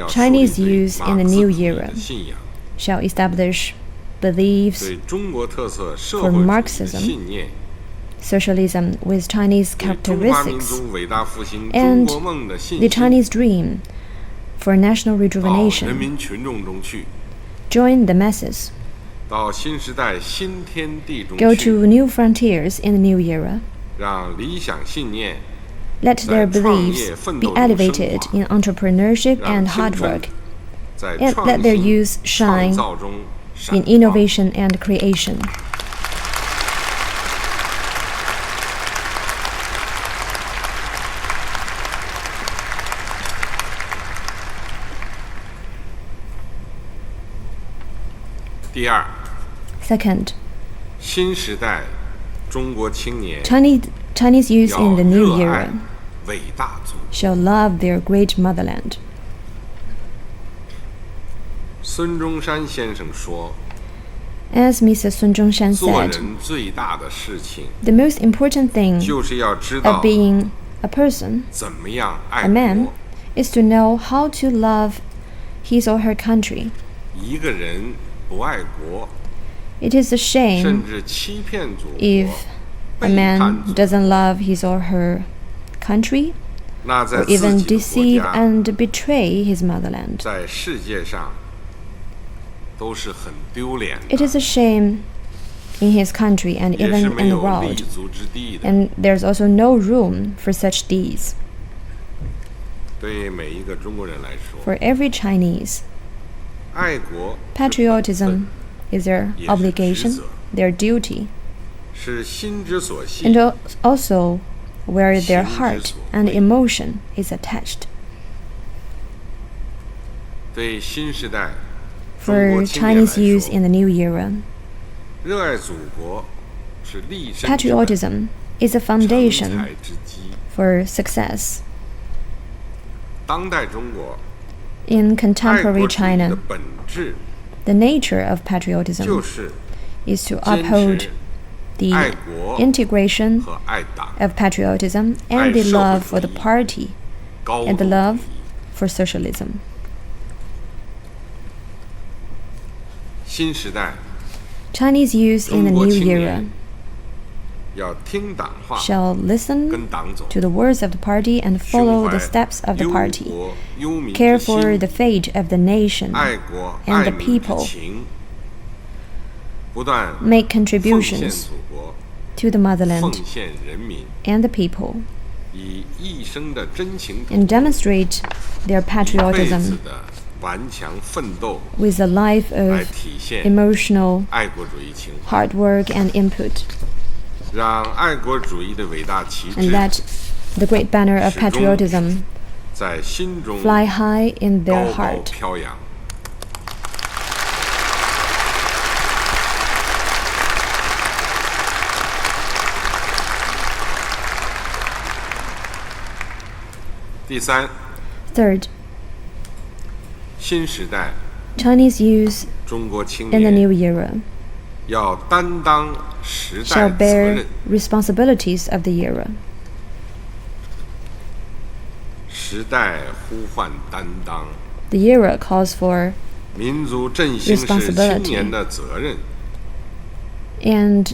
Chinese youth in the new era shall establish beliefs for Marxism, socialism with Chinese characteristics, and the Chinese dream for national rejuvenation. Join the masses 到新时代新天地中 Go 去， to new frontiers in the new era. 让理想信念 Let their 在创 beliefs 业奋 be 斗中升 elevated 华， in entrepreneurship 让 and 青 hard 春 work, 在 and 创 let their 新 youth 创 shine 造中闪 in 光。 innovation and creation. 第二， Second, 新时代中国青年 Chinese youth 要 in the new 热爱 era 伟大祖国。 shall love their great motherland. 孙中山先生说 As Mr. Sun Zhongshan：“ 做 said, 人最大的事情 the most important thing 就是要知 of 道 being a person, 怎么样 a 爱 man, 国。 is to know how to love his or her country. 一个人不爱国， It is a 甚 shame 至欺骗祖 if 国， a 背 man 叛祖国， doesn't love his or her country, 那在 or 自 even 己的国 deceive 家， and betray his motherland. 在世界上都是很丢脸 It 的， is a shame in his country and 也 even 是 in 没 the 有立 world. 足之地的。 And there's also no room for such deeds. 对每一个中国人来说， For every Chinese, 爱国 patriotism is their 也是职 obligation, 责， their duty, 是心之所系 and also where their 心之 heart 所 and 归。 emotion is attached. 对新时代中国 For 青年来 Chinese youth 说， in the new era, 热爱祖国是立身之本， patriotism is a 成 foundation 才之基。 for success. 当代中国 In 爱 contemporary 国主义的 China, 本质 the nature of 就 patriotism 是 is to 坚 uphold 持 the 爱国 integration 和爱党， of patriotism 爱 and the 社会 love 主 for the 义 party 高 and the 度 love 主义。 for socialism. 新时代 Chinese youth in the 中国 new 青 era 年要听党话， shall listen 跟党走， to the words of the party and 胸 follow 怀 the steps of the 忧 party, 国忧民 care 之 for 心 the fate of the nation, 爱国 and 爱 the 民之 people, 情，不断 make 奉献 contributions 祖国， to the 奉 motherland 献人民， and the people, 以一生的真情笃 and 度， demonstrate their 一辈子 patriotism 的顽强奋斗， with a life 来 of 体现 emotional 爱国主义情怀， hard work and input, 让爱国主义的伟大旗 and 帜 let the great banner of 始终 patriotism 在心中 fly high in 高 their 高 heart. 飘扬。第三， Third, 新时代 Chinese youth 中国青 in the new 年 era 要担当时 shall 代责 bear 任， responsibilities of the era. 时代呼唤担当， The era calls for 民族振兴是青 responsibility 年的责任。 and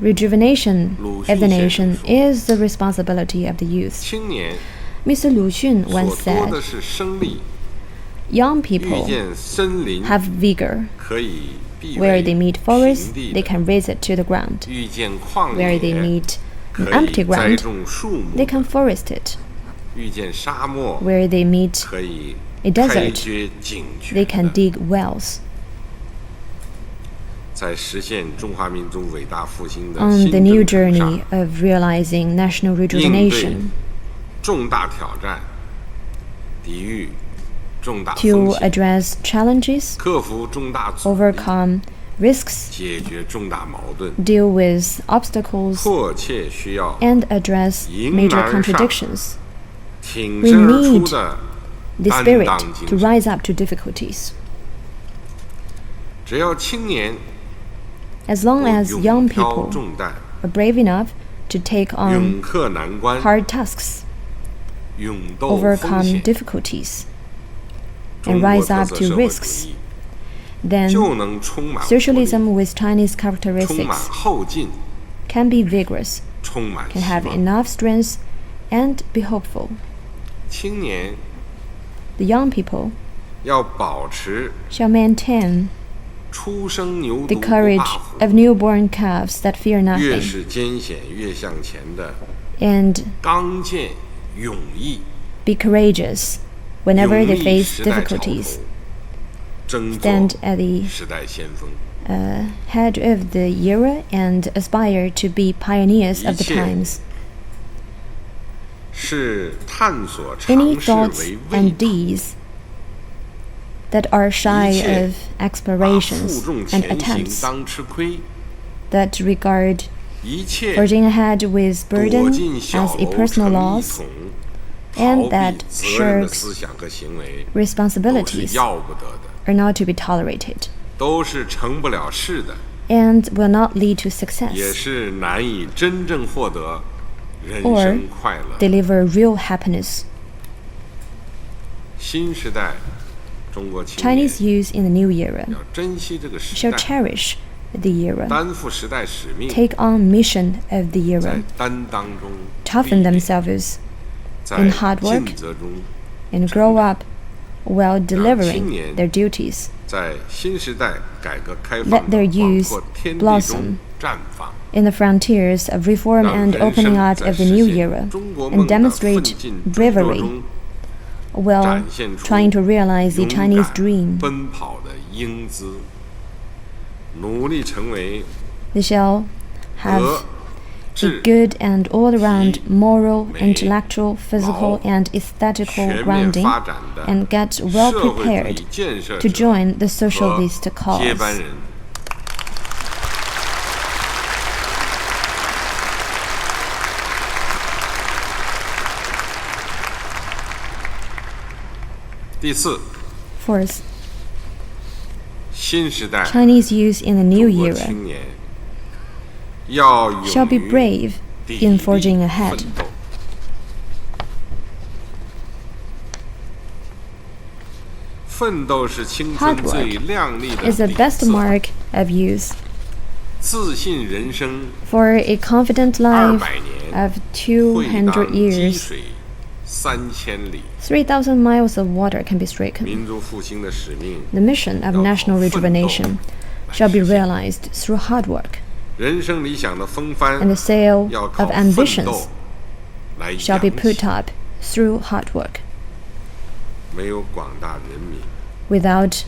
rejuvenation Lu of the Xun nation 先生说 is the responsibility of the youth. 青年 Mr. Lu Xun 所 once 多 said, 的是生力， young 遇 people 见森林 have vigor. 可以避 Where 为 they meet 平 forests, 地 they 的， can raise it to the ground. 遇见旷 Where they 野 meet 可 an 以 empty 栽 ground, 种树木 they 的， can forest it. 遇见沙漠 Where they meet 可以 a 开 desert, 掘井 they 泉 can 的。 dig wells. 在实现中华民族伟大复兴的 On 新 the new 征程上 journey，of realizing national 应对 rejuvenation, 重大挑战，抵御重大 to 风险， address challenges, 克服重大阻力， overcome risks, 解决重大矛盾， deal with obstacles, 迫切需要 and address 迎 major 难而上 contradictions. 挺 We 身而出 need 的 the 担 spirit 当 to 精神。 rise up to difficulties. 只要青年 As long 不 as 勇 young 挑 people 重担， are brave enough to take 勇 on 克难关， hard tasks, 勇斗风 overcome 险， difficulties, 中 and 国 rise 特 up 色 to 社会主 risks, 义 then 就能充满活力， socialism with Chinese 充满 characteristics 后劲， can be vigorous, 充满 can 希 have 望。 enough strength, and be hopeful. 青年 The young people 要保持 shall maintain the courage of newborn calves that fear 越 nothing, 是艰险越向前的 and 刚健勇毅， be courageous whenever 勇 they 立 face 时代潮头 difficulties. 争 Stand 做 at the 时代先锋。 head of the era and aspire to be pioneers of the 一切 times. 是探索 Any 尝试 thoughts 为畏 and deeds that are shy 一切 of 把 explorations 负重 and 前行 attempts 当吃亏， that regard 一切 forging ahead with 躲 burden 进小 as a 楼 personal 成一 loss 统， and 逃 that 避责任的 shirks 思想和行为，都是 responsibilities 要不得的， are not to be tolerated 都是成不了事的， and will not lead to 也 success 是难以真正获得人 or 生快乐。 deliver real happiness. 新时代中国青年 Chinese youth in the new era 要珍惜这个时 shall 代， cherish the era, 担负时代使命， take on mission of the 在 era, 担当中 toughen 历练， themselves 在 in hard work 尽责中 and grow up while 青 delivering 年 their duties. 在新时代改革开 Let 放 their 的广 youth 阔天地 blossom 中绽放， in the frontiers of reform 让 and 人 opening 生 out 在 of the 实 new 现 era 中国 and 梦的奋 demonstrate 进争 bravery 中 while 展现出 trying to realize the 勇 Chinese 敢 dream. 奔跑的英姿，努力成为 They shall have 德 a 智 good and all-around 体 moral, 美 intellectual, physical, 劳 and aesthetical 全面 grounding 发展的 and get well 社会主 prepared 义建设 to 者 join the 和 socialist 接 cause. 班人。第四， Fourth, 新时代 Chinese youth in the new 中国 era 青年要 shall 勇 be 于 brave 砥 in 砺 forging 奋 ahead. 斗。奋斗是青春 Hard 最 work 亮丽的 is the 底 best 色， mark of youth. 自信人生 For a confident life 200年， of 会200当积 years, 水3000里。 3,000 miles of water can be stricken. 民族复兴的使命 The mission of 要靠 national 奋斗 rejuvenation 来 shall be 实现。 realized through hard work, 人生理想的风帆 and the sail 要靠 of 奋 ambitions 斗来 shall be 扬 put 起。 up through hard work. 没有广大人民， Without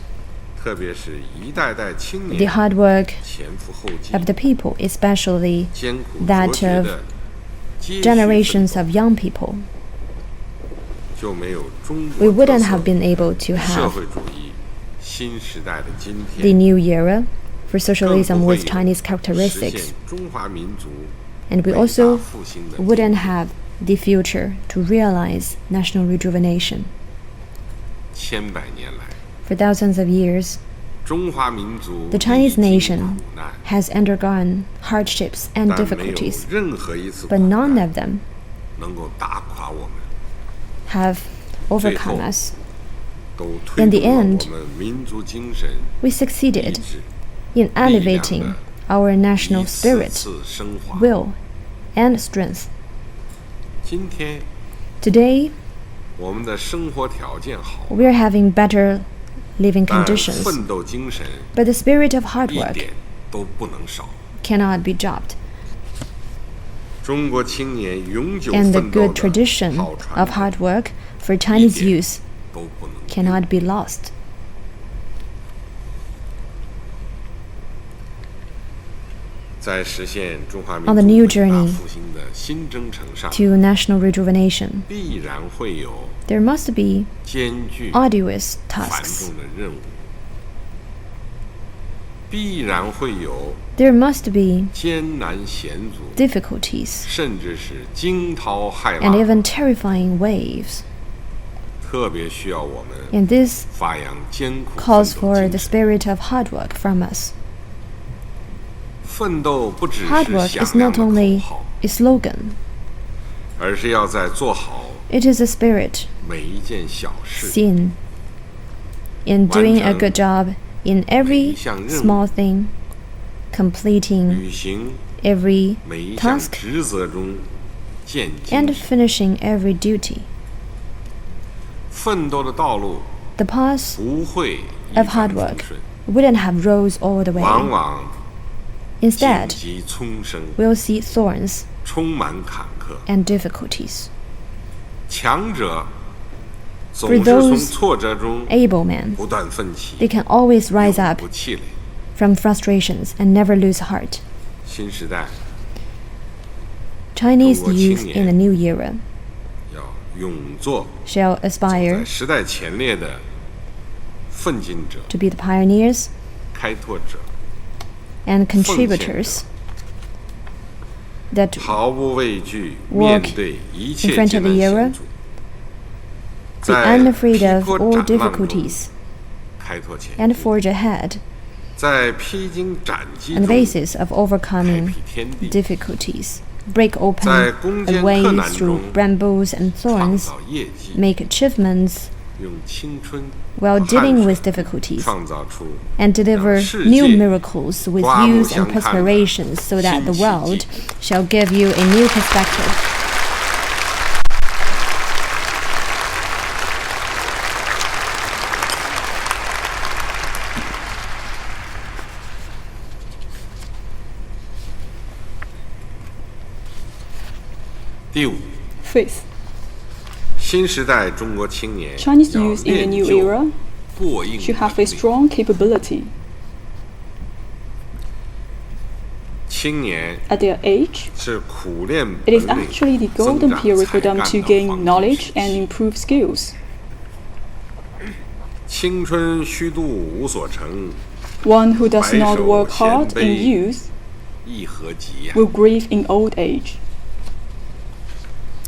特别是一代代青 the 年 hard work 前赴后继 of the people, especially 艰苦 that 卓绝 of 的接续奋 generations 斗， of young people, 就没有中 we 国特 wouldn't 色 have been able to 社 have 会主义新时代的今 the 天， new era for 更 socialism 不会 with 有 Chinese 实 characteristics, 现中华民族 and we 伟大 also 复兴的今 wouldn't 天。 have the future to realize national rejuvenation. 千百年来， For thousands of years, 中华民族 the Chinese 历经 nation 苦难， has undergone hardships and 但没有 difficulties, 任何一次苦 but none 难 of them 能够打垮我们， have 最 overcome 后 us. 都推 In the 动了 end, 我们民族精神 We 意 succeeded 志 in 力量 elevating 的 our 一 national 次 spirit, 次升华。 will, and strength. 今天 Today, 我们的生活条件好， we are having better living 但 conditions, 奋斗精神 but the spirit of hard 一 work 点都不能少。 cannot be dropped, 中国青年永久 and the 奋斗 good 的 tradition 好传 of 统 hard work for Chinese 一点 youth 都不能 cannot be lost. 在实现中华民 On the 族 new 伟大 journey 复兴的新征程上， To national rejuvenation, 必然会有 there must be 艰巨 arduous 繁 tasks. 重的任务，必然会有 There must be 艰难险阻， difficulties 甚至是惊涛骇 and 浪， even terrifying waves, 特别需要我们 and this 发扬艰苦 calls 奋斗 for 精 the 神。 spirit of hard work from us. 奋斗不只 Hard 是 work 响 is 亮 not 的口 only 号， a slogan, 而是要在做好 it is a spirit 每一件小事、 seen in doing a 完成 good job in 每 every 一项任务、 small thing, completing 履行 every 每一项 task, 职责中渐 and 进。 finishing every duty. 奋斗的道路 The path 不会一 of 帆 hard 风 work 顺， wouldn't have rose all the way. 往往 Instead, 荆棘丛生， we'll see thorns 充满坎坷。 and difficulties. 强者 For 总是从 those 挫折中 able men, 不断奋起， they can always rise 永 up 不气馁。 from frustrations and never lose heart. 新时代 Chinese 中国 youth 青年 in the new era 要勇做 shall 在 aspire 时代前列的奋进者、 to be the pioneers 开拓者， and contributors that 毫不畏惧 work 面对一 in 切 front 艰 of the 难 era, 险阻， be 在 unafraid 劈 of 波 all 斩浪中 difficulties 开拓前 and 进， forge ahead 在披荆斩棘 on the 中 basis of overcoming 开辟天地， difficulties, break 在 open 攻 a 坚 way 克难 through 中 brambles and 创 thorns, 造业绩， make achievements 用青春 while 和 dealing 汗 with 水 difficulties, 创造出 and deliver 让世 new 界 miracles with 刮目 youth 相 and 看的 perspirations so that the 新奇 world 迹。 shall give you a new perspective. Fifth, 新时代中国青年 Chinese 要 youth in the 练 new 就 era 过硬 should 能 have a 力。 strong capability. 青年 At their age, 是苦练 it is 本领 actually the 增 golden 长 period 才 for them 干 to 的 gain 黄金 knowledge 时 and 期。 improve skills. 青春虚度无所成， One who does 白 not 首 work 衔 hard in 悲 youth 亦何及呀、 will grieve in old age.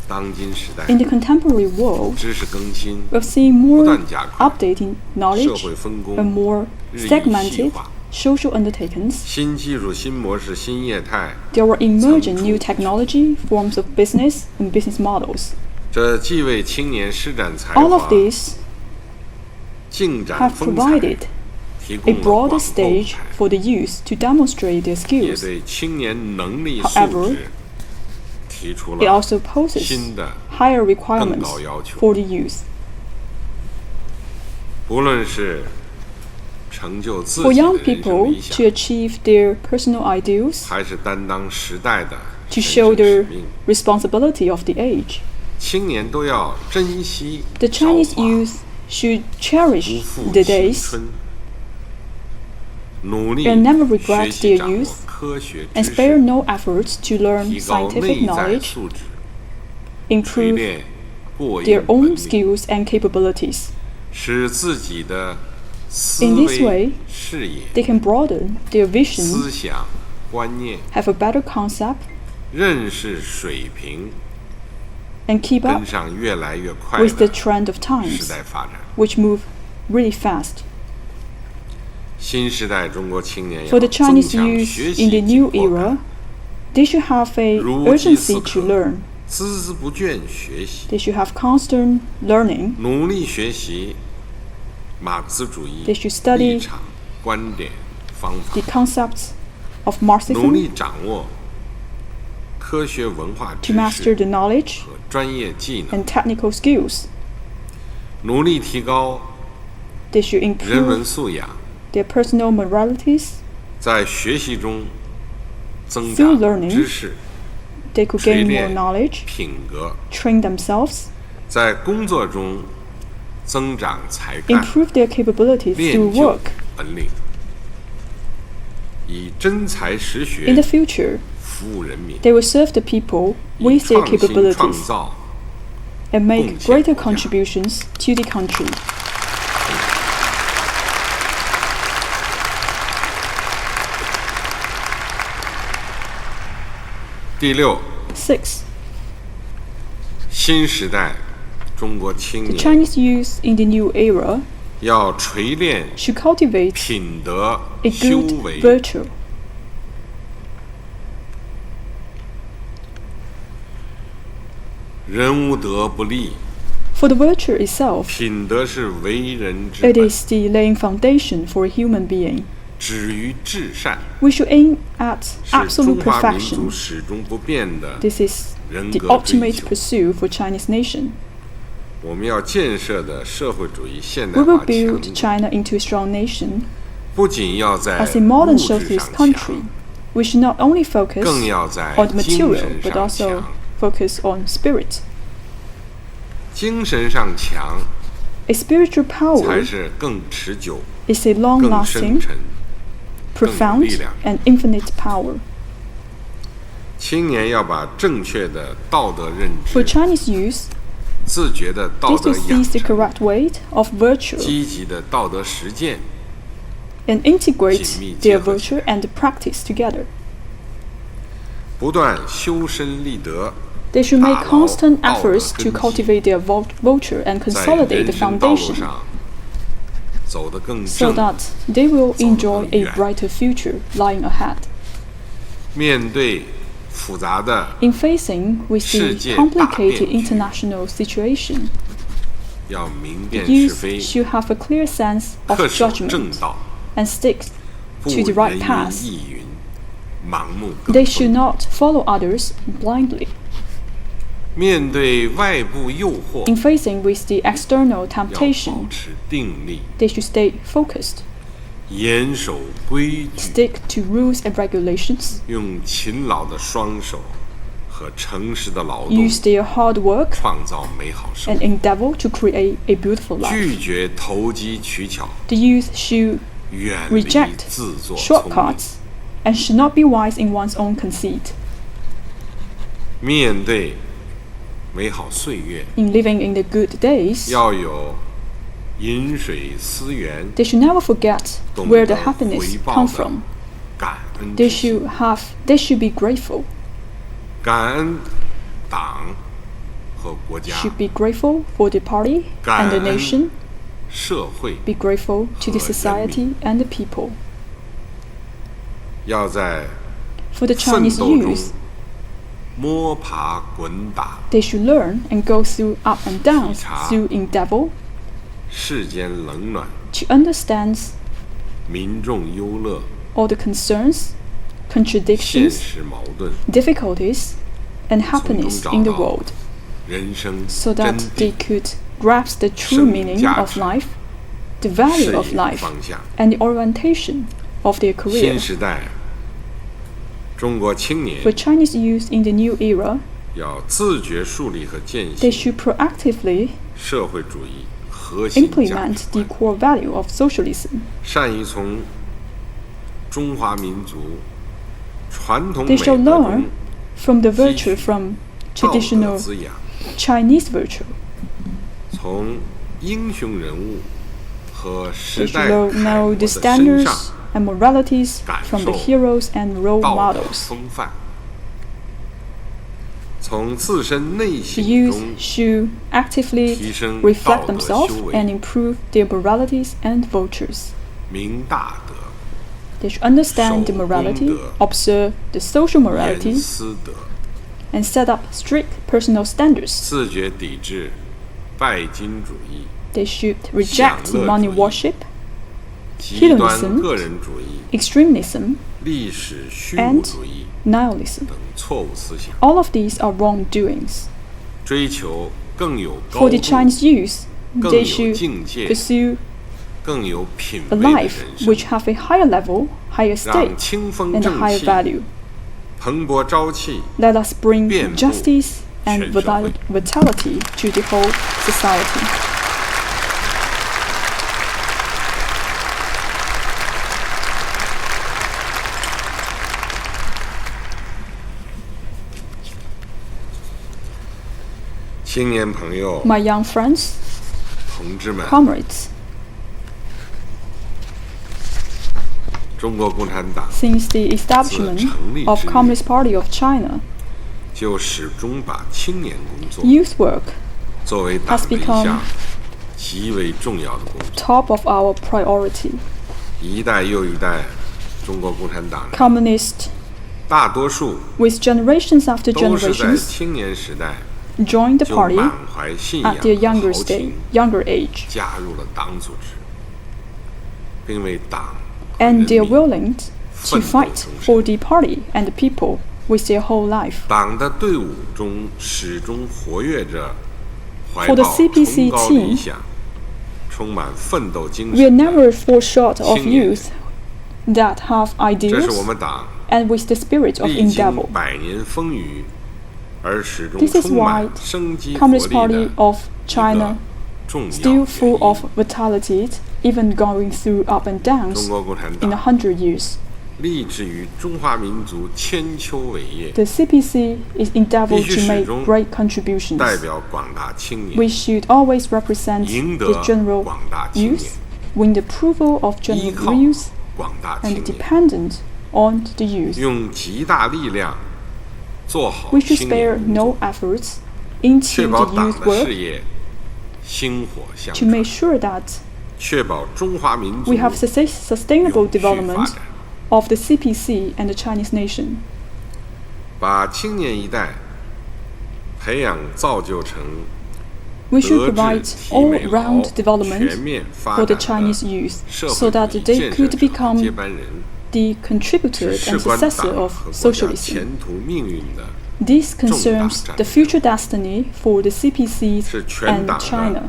当今时代， In the contemporary world, 知识更新 we're seeing 不 more 断加快， updating 社 knowledge 会分 and 工 more 日益细 segmented 化， social undertakings. 新技术、新模式、新业态， There are emerging 层出 new 不穷 technology, forms of business, and business models. 这既为青年施展才 All of 华、 these 尽展 have 风采 provided 提 a 供了 broader 广厚 stage 台， for the youth to demonstrate their 也 skills. 对青年能力素 However, 质提出 It 了 also poses 新的 higher 更 requirements 高要求。 for the youth. 不论是成就自 For 己的 young 人生 people 理 to 想， achieve their personal ideals, 还是担当时代的 to 神 show 圣使 their 命， responsibility of the age, 青年都要珍惜 the 韶 Chinese 华， youth should 不 cherish 负 the 青 days 春，努力 and never 学 regret 习 their 掌握 youth 科学 and 知 spare 识， no efforts to learn 提高 scientific 内在 knowledge, 素质，锤 improve 炼过 their 硬本 own 领， skills and capabilities. 使自己的思 In this 维 way, 视野、 they can broaden their 思 vision, 想、观念、 have a better concept, 认识水平 and keep 跟 up 上越来越快 with the 的 trend of 时 times, 代发展。 which move really fast. 新时代中国青年要 For the 增 Chinese 强 youth 学习 in the 紧 new 迫感 era, they should have a 如饥似 urgency 渴 to learn. 孜孜不倦学习， They should have constant learning. 努力学习马克思主义 They should study 立场、观点、方法 the，concepts of 努 Marxism 力掌握科学文化 to 知 master 识 the knowledge 和专业技能， and technical skills. 努力提高 They should 人文 improve 素养， their personal moralities. 在学习中增 Through 长 learning, 知识、 They could 锤 gain more 炼 knowledge, 品格， train themselves, 在工作中增长才干， improve their capabilities 练 through 就 work. 本领，以真才实 In the 学 future, 服务人民， they will serve the people 以 with their 创新创 capabilities 造 and make 贡献 greater 国家。 contributions to the country. 第六， 6. 新时代中国青 The 年 Chinese youth in the new era 要锤炼 should cultivate 品德 a 修 good 为， virtue. 人无德不立， For the virtue itself, 品德是为人之 it 本， is the laying foundation for a human being. 止于至善， We should aim at 是 absolute 中华民族 perfection. 始终不变的 This is 人 the 格追 ultimate 求。 pursuit for Chinese nation. 我们要建设的社会主义现代 We will 化强 build 国， China into a strong nation, As a modern socialist country, we should not only focus on the material, but also focus on spirit. 精神上强 A spiritual power 才是更持久、 is a 更 long-lasting, 深沉、更有 profound, 力量。 and infinite power. 青年要把正确的道德认 For 知、 Chinese youth, 自觉的道 is 德 to 养 seize the 成、 correct way of virtue 积极的道德实践， and integrate 紧密 their 结合 virtue and practice together. 不断修身立德， They should make 打牢 constant 道德 efforts to 根基， cultivate their virtue and 在 consolidate 人 the 生道路 foundation 上走得更 so 正。 that they will 走得 enjoy 更 a 远。 brighter future lying ahead. 面对复杂的 In facing with 世 the 界大 complicated 变局， international situation, 要明 the 辨是 youth 非， should have a clear sense of 恪守正 judgment 道， and stick 不 to the 人 right 云 path. 亦云，盲目跟 They should 风。 not follow others blindly. 面对外部诱惑， In facing with the external 要保 temptation, 持定力， they should stay focused, 严守规矩， stick to rules and regulations, 用勤劳的双手和诚实的劳动 use their hard work 创造美好生 and 活， endeavor to create a beautiful life. 拒绝投机取巧， The youth should 远离 reject 自作聪明。 shortcuts and should not be wise in one's own conceit. 面对美好岁月， In living in the good days, 要有饮水思源， they should never forget 懂 where 得 the happiness 回报 comes 的 from. 感恩 They 之心， they should be grateful. 感恩党和国家， Should be grateful for the party 感 and the 恩 nation. 社会， Be grateful to the 和人 society and the people. 要在 For the 奋 Chinese 斗中 youth, 摸爬滚打， they should learn and go through up and downs 体察 through endeavor 世间冷暖， to understand 民众忧乐， all the concerns, 现 contradictions, 实矛盾， difficulties, and happiness 从中找到 in the world, 人生 so 真 that they 谛， could grasp the true 生命 meaning 价 of 值 life, the value 事 of 业 life, 方向。 and the orientation of their 新 career. 时代，中国青年 For Chinese youth in the new era, 要自觉树立和践 they 行 should proactively 社会主义核心价 implement 值 the 观， core value of socialism. 善于从中华民族传统 They 美 shall 德 learn 中 from the 汲 virtue 取 from 道德 traditional 滋养， Chinese virtue. 从英雄人物和 They 时 should 代楷 know 模 the 的身 standards 上 and moralities 感 from the 受 heroes and role 道德 models. 风范，从自身内 The 省 youth 中 should actively 提升 reflect 道德 themselves 修为， and improve their moralities and virtues. 明大德， They should understand the 守公 morality, 德， observe the social 严 morality, 思德， and set up strict personal standards. 自觉抵制拜金主义、 They should 享 reject 乐 money 主义、 worship, 极端 hedonism, 个人主义、 extremism, 历史虚无 and 主义 nihilism. 等错误思想， All of these are wrongdoings. 追求更有高 For the 度、 Chinese youth, 更 they 有 should 境界、 pursue 更有品 a 味的 life 人 which 生， have a higher level, higher 让 state, 清风 and a 正 higher 气、 value. 蓬勃朝气 Let us bring 遍布 justice and 全社会。 vitality to the whole society. 青年朋友、 My young friends, 同志们， comrades, 中国共产党 since the establishment of Communist Party of China, 就始终把青年工作 youth work 作为党 has 的一 become 项极为重要的工作。 top of our priority. 一代又一代中国共产党人， Communists, 大多数 with generations after 都是在 generations, 青年时代 joined the 就 party 满怀信仰 at their 和 younger 豪 stage, 情， younger age, 加入了党组织，并为党和 and they 人 are 民 willing to 奋斗 fight 终 for 身。 the party and the people with their whole life. 党的队伍中始终活跃着怀 For the 抱 CPC 崇高 team, 理想、充满奋斗精 we are 神 never 的 fall short of 青年 youth that have 这是我 ideals 们党 and with the spirit of 历经 endeavor. 100年风雨而始终 This is 充满 why 生机活 Communist 力 Party 的 of China 重要 still 原 full 因。 of vitality, even going through up and 中 downs 国共产 in 党 100 years. 立志于中华民族千秋伟业， The CPC is endeavored 必须 to 始 make 终 great contributions. 代表广大青 We 年， should always represent 赢得 the general 广大青年， youth, win the approval of 依 general 靠 youth, 广大 and 青年， dependent on the youth. 用极大力量做好 We should 青年 spare 工作， no efforts into 确保 the 党 youth 的 work 事业薪火相 to 传， make sure that 确保中华民族 we have sustainable 永续发 development 展。 of the CPC and the Chinese nation. 把青年一代培养造就成 We should 德智 provide 体美劳 all-round development 全面发 for the 展 Chinese 的 youth 社 so 会 that 主义 they 建设 could 者和 become 接班人， the contributor 是 and 事关 successor 党 of 和国家 socialism. 前途命运的 This 重大 concerns 战 the 略， future destiny for the CPCs 是全 and 党 China. 的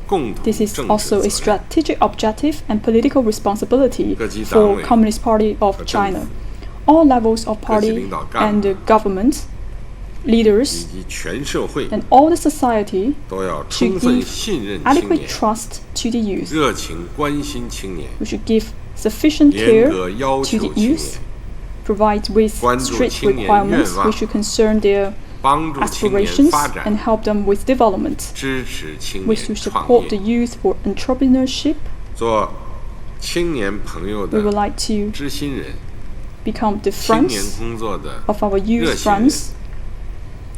共同 This is 政治 also 责 a 任。 strategic objective and political responsibility 各级党 for 委 Communist Party of 和政 China. 府 All levels of 各级 party 领导干 and 部 the government, 以 leaders, 及全社会 and all the society 都要 should 充分 give 信任青 adequate 年， trust to the youth. 热情关心青年， We should give sufficient 严 care 格要 to 求 the 青 youth, 年， provide with 关注 strict 青年 requirements 愿望， which should concern their 帮助青年 aspirations 发展 and，help them with development. 支持青 We 年 should 创 support the 业， youth for entrepreneurship. 做青年朋友 We would 的 like to 知心人， become the 青年 friends 工作的 of our 热 youth 心人， friends,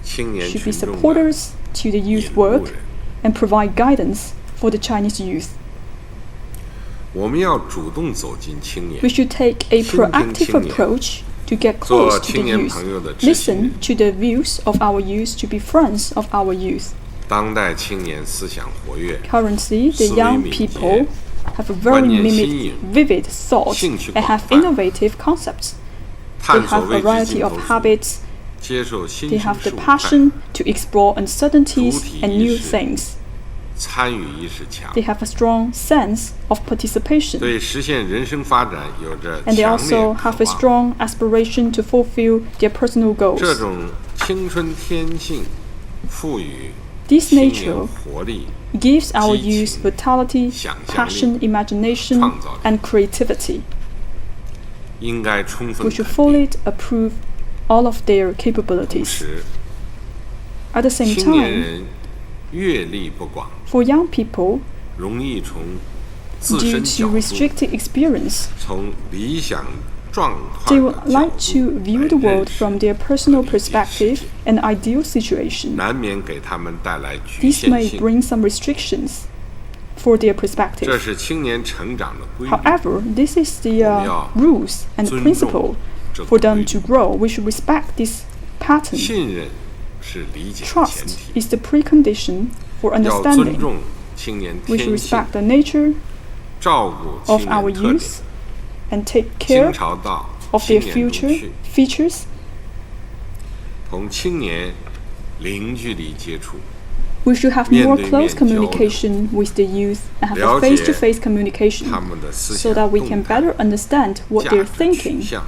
青年 should be 群众的 supporters to the 引 youth 路 work 人。 and provide guidance for the Chinese youth. 我们要主动走进青年 We，should take a 倾听 proactive 青年， approach to get 做 close to 青 the 年 youth. 朋友的知心人 Listen。to the views of our youth to be friends of our youth. 当代青年思想活跃， Currently, the 思维 young 敏捷， people have a 观 very 念新颖， vivid thoughts 兴趣 and 广 have 泛， innovative concepts. They 探索 have 未 a 知 variety 尽 of 头处， habits. 接受新 They 生 have the 事物 passion 看， to explore uncertainties 主体 and 意 new 识 things. 参与意识强， They have a strong sense of participation. 对实现人生发展有着 And they 强 also 烈 have 渴 a 望。 strong aspiration to fulfill their personal 这 goals. 种青春天性赋予 This 青年 nature 活力， gives our 激 youth 情 vitality, 想象力 passion, imagination, 创造力 and creativity. 应该充 We 分 should 肯 fully 定。 approve all of their 同 capabilities. 时， At the same 青年 time, 人阅历不广， for young people, 容易从自 due 身 to 角度， restricted experience, 从理想状 they 况 would 的角 like 度 to view 来 the 认 world 识 from their personal 和理解世界 perspective and ideal situation. 难免给他们带来局 This 限 may 性， bring some restrictions for their 这 perspective. 是青年成长的规律。 However, this is the 我们要 rules and 尊 principle 重这 for 个规 them 律 to grow. We should respect this pattern. 信任是理解的前 Trust 提， is the precondition for 要尊 understanding. 重青年 We should 天性， respect the nature 照顾 of 青 our 年特点， youth and take 经 care 常到 of 青 their 年中 future 去， features. 同青年零距离接触， We should have 面 more 对面 close 交流， communication with the youth and have 了 a 解 face-to-face communication 他们的思 so 想 that we 动 can 态、 better understand what 价 they're 值取 thinking, 向、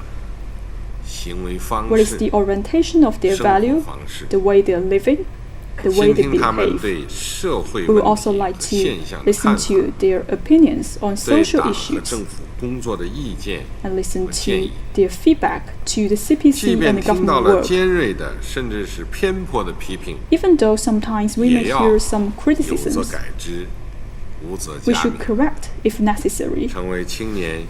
行为方 what is 式 the、orientation of their 生活 value, 方式， the way they're living, the way 倾 they 听他们 behave. 对社会 We 问 would also 题 like 和 to 现象的 listen 看法， to their opinions on 对 social 党和 issues 政府工作的意见 and listen 和建 to 议。 their feedback to the 即 CPC 便 and the 听到 government 了 work. 尖锐的，甚至是偏颇的批评， Even though sometimes we 也 may 要 hear some 有则 criticisms, 改之，无则 we 加 should 勉， correct if necessary. 成为青年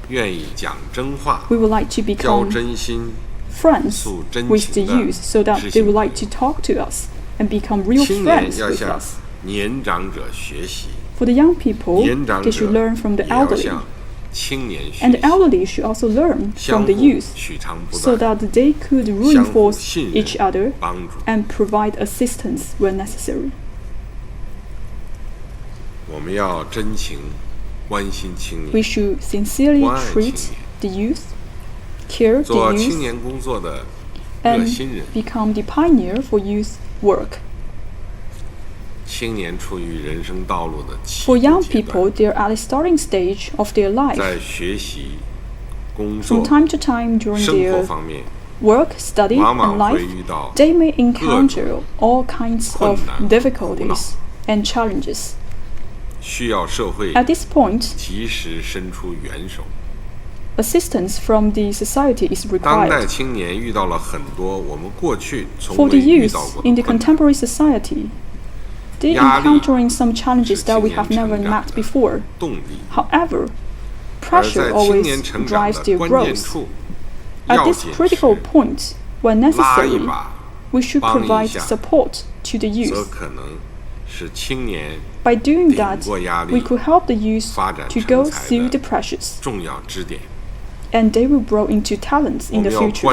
愿意讲真话、 We would like to 交 become 真心、 friends 诉真 with the 情的 youth so that 知 they 心 would 朋 like 友 to talk to us and become real 青年 friends 要 with 向 us. 年长者学习， For the young people, 年长 they 者 should learn from the 也要 elderly, 向青年学 and the 习， elderly should also learn 相 from the 互 youth 取长补 so 短， that they could 相互 reinforce 信 each 任 other 帮助。 and provide assistance when necessary. 我们要真情关心青 We 年， should sincerely 关爱青 treat 年， the youth, care 做 the 青 youth, 年工作的热 and 心人。 become the pioneer for youth work. 青年处于人生道路的起 For 步 young 阶 people, 段， they're at the starting stage of their life. 在学习、From time to time during their work, study, and life, they may encounter all kinds of difficulties and challenges. At this point, assistance from the society is required. For the youth in the contemporary society, they are encountering some challenges that we have never met before. However, pressure always drives their growth. At this critical point, when necessary, we should provide support to the youth. By doing that, we could help the youth to go through the pressures, and they will grow into talents in the future.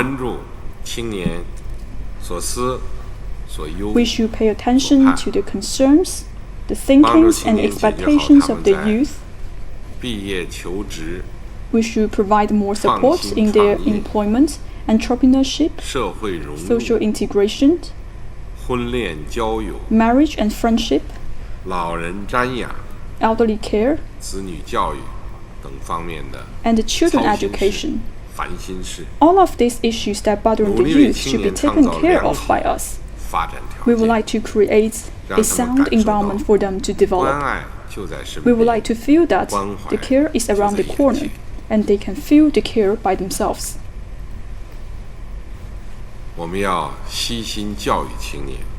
We should pay attention to the concerns, the thinkings and expectations of the youth. We should provide more support in their employment, entrepreneurship, social integration, marriage and friendship, elderly care, and the children education. All of these issues that bother the youth should be taken care of by us. We would like to create a sound environment for them to develop. We would like to feel that the care is around the corner, and they can feel the care by themselves.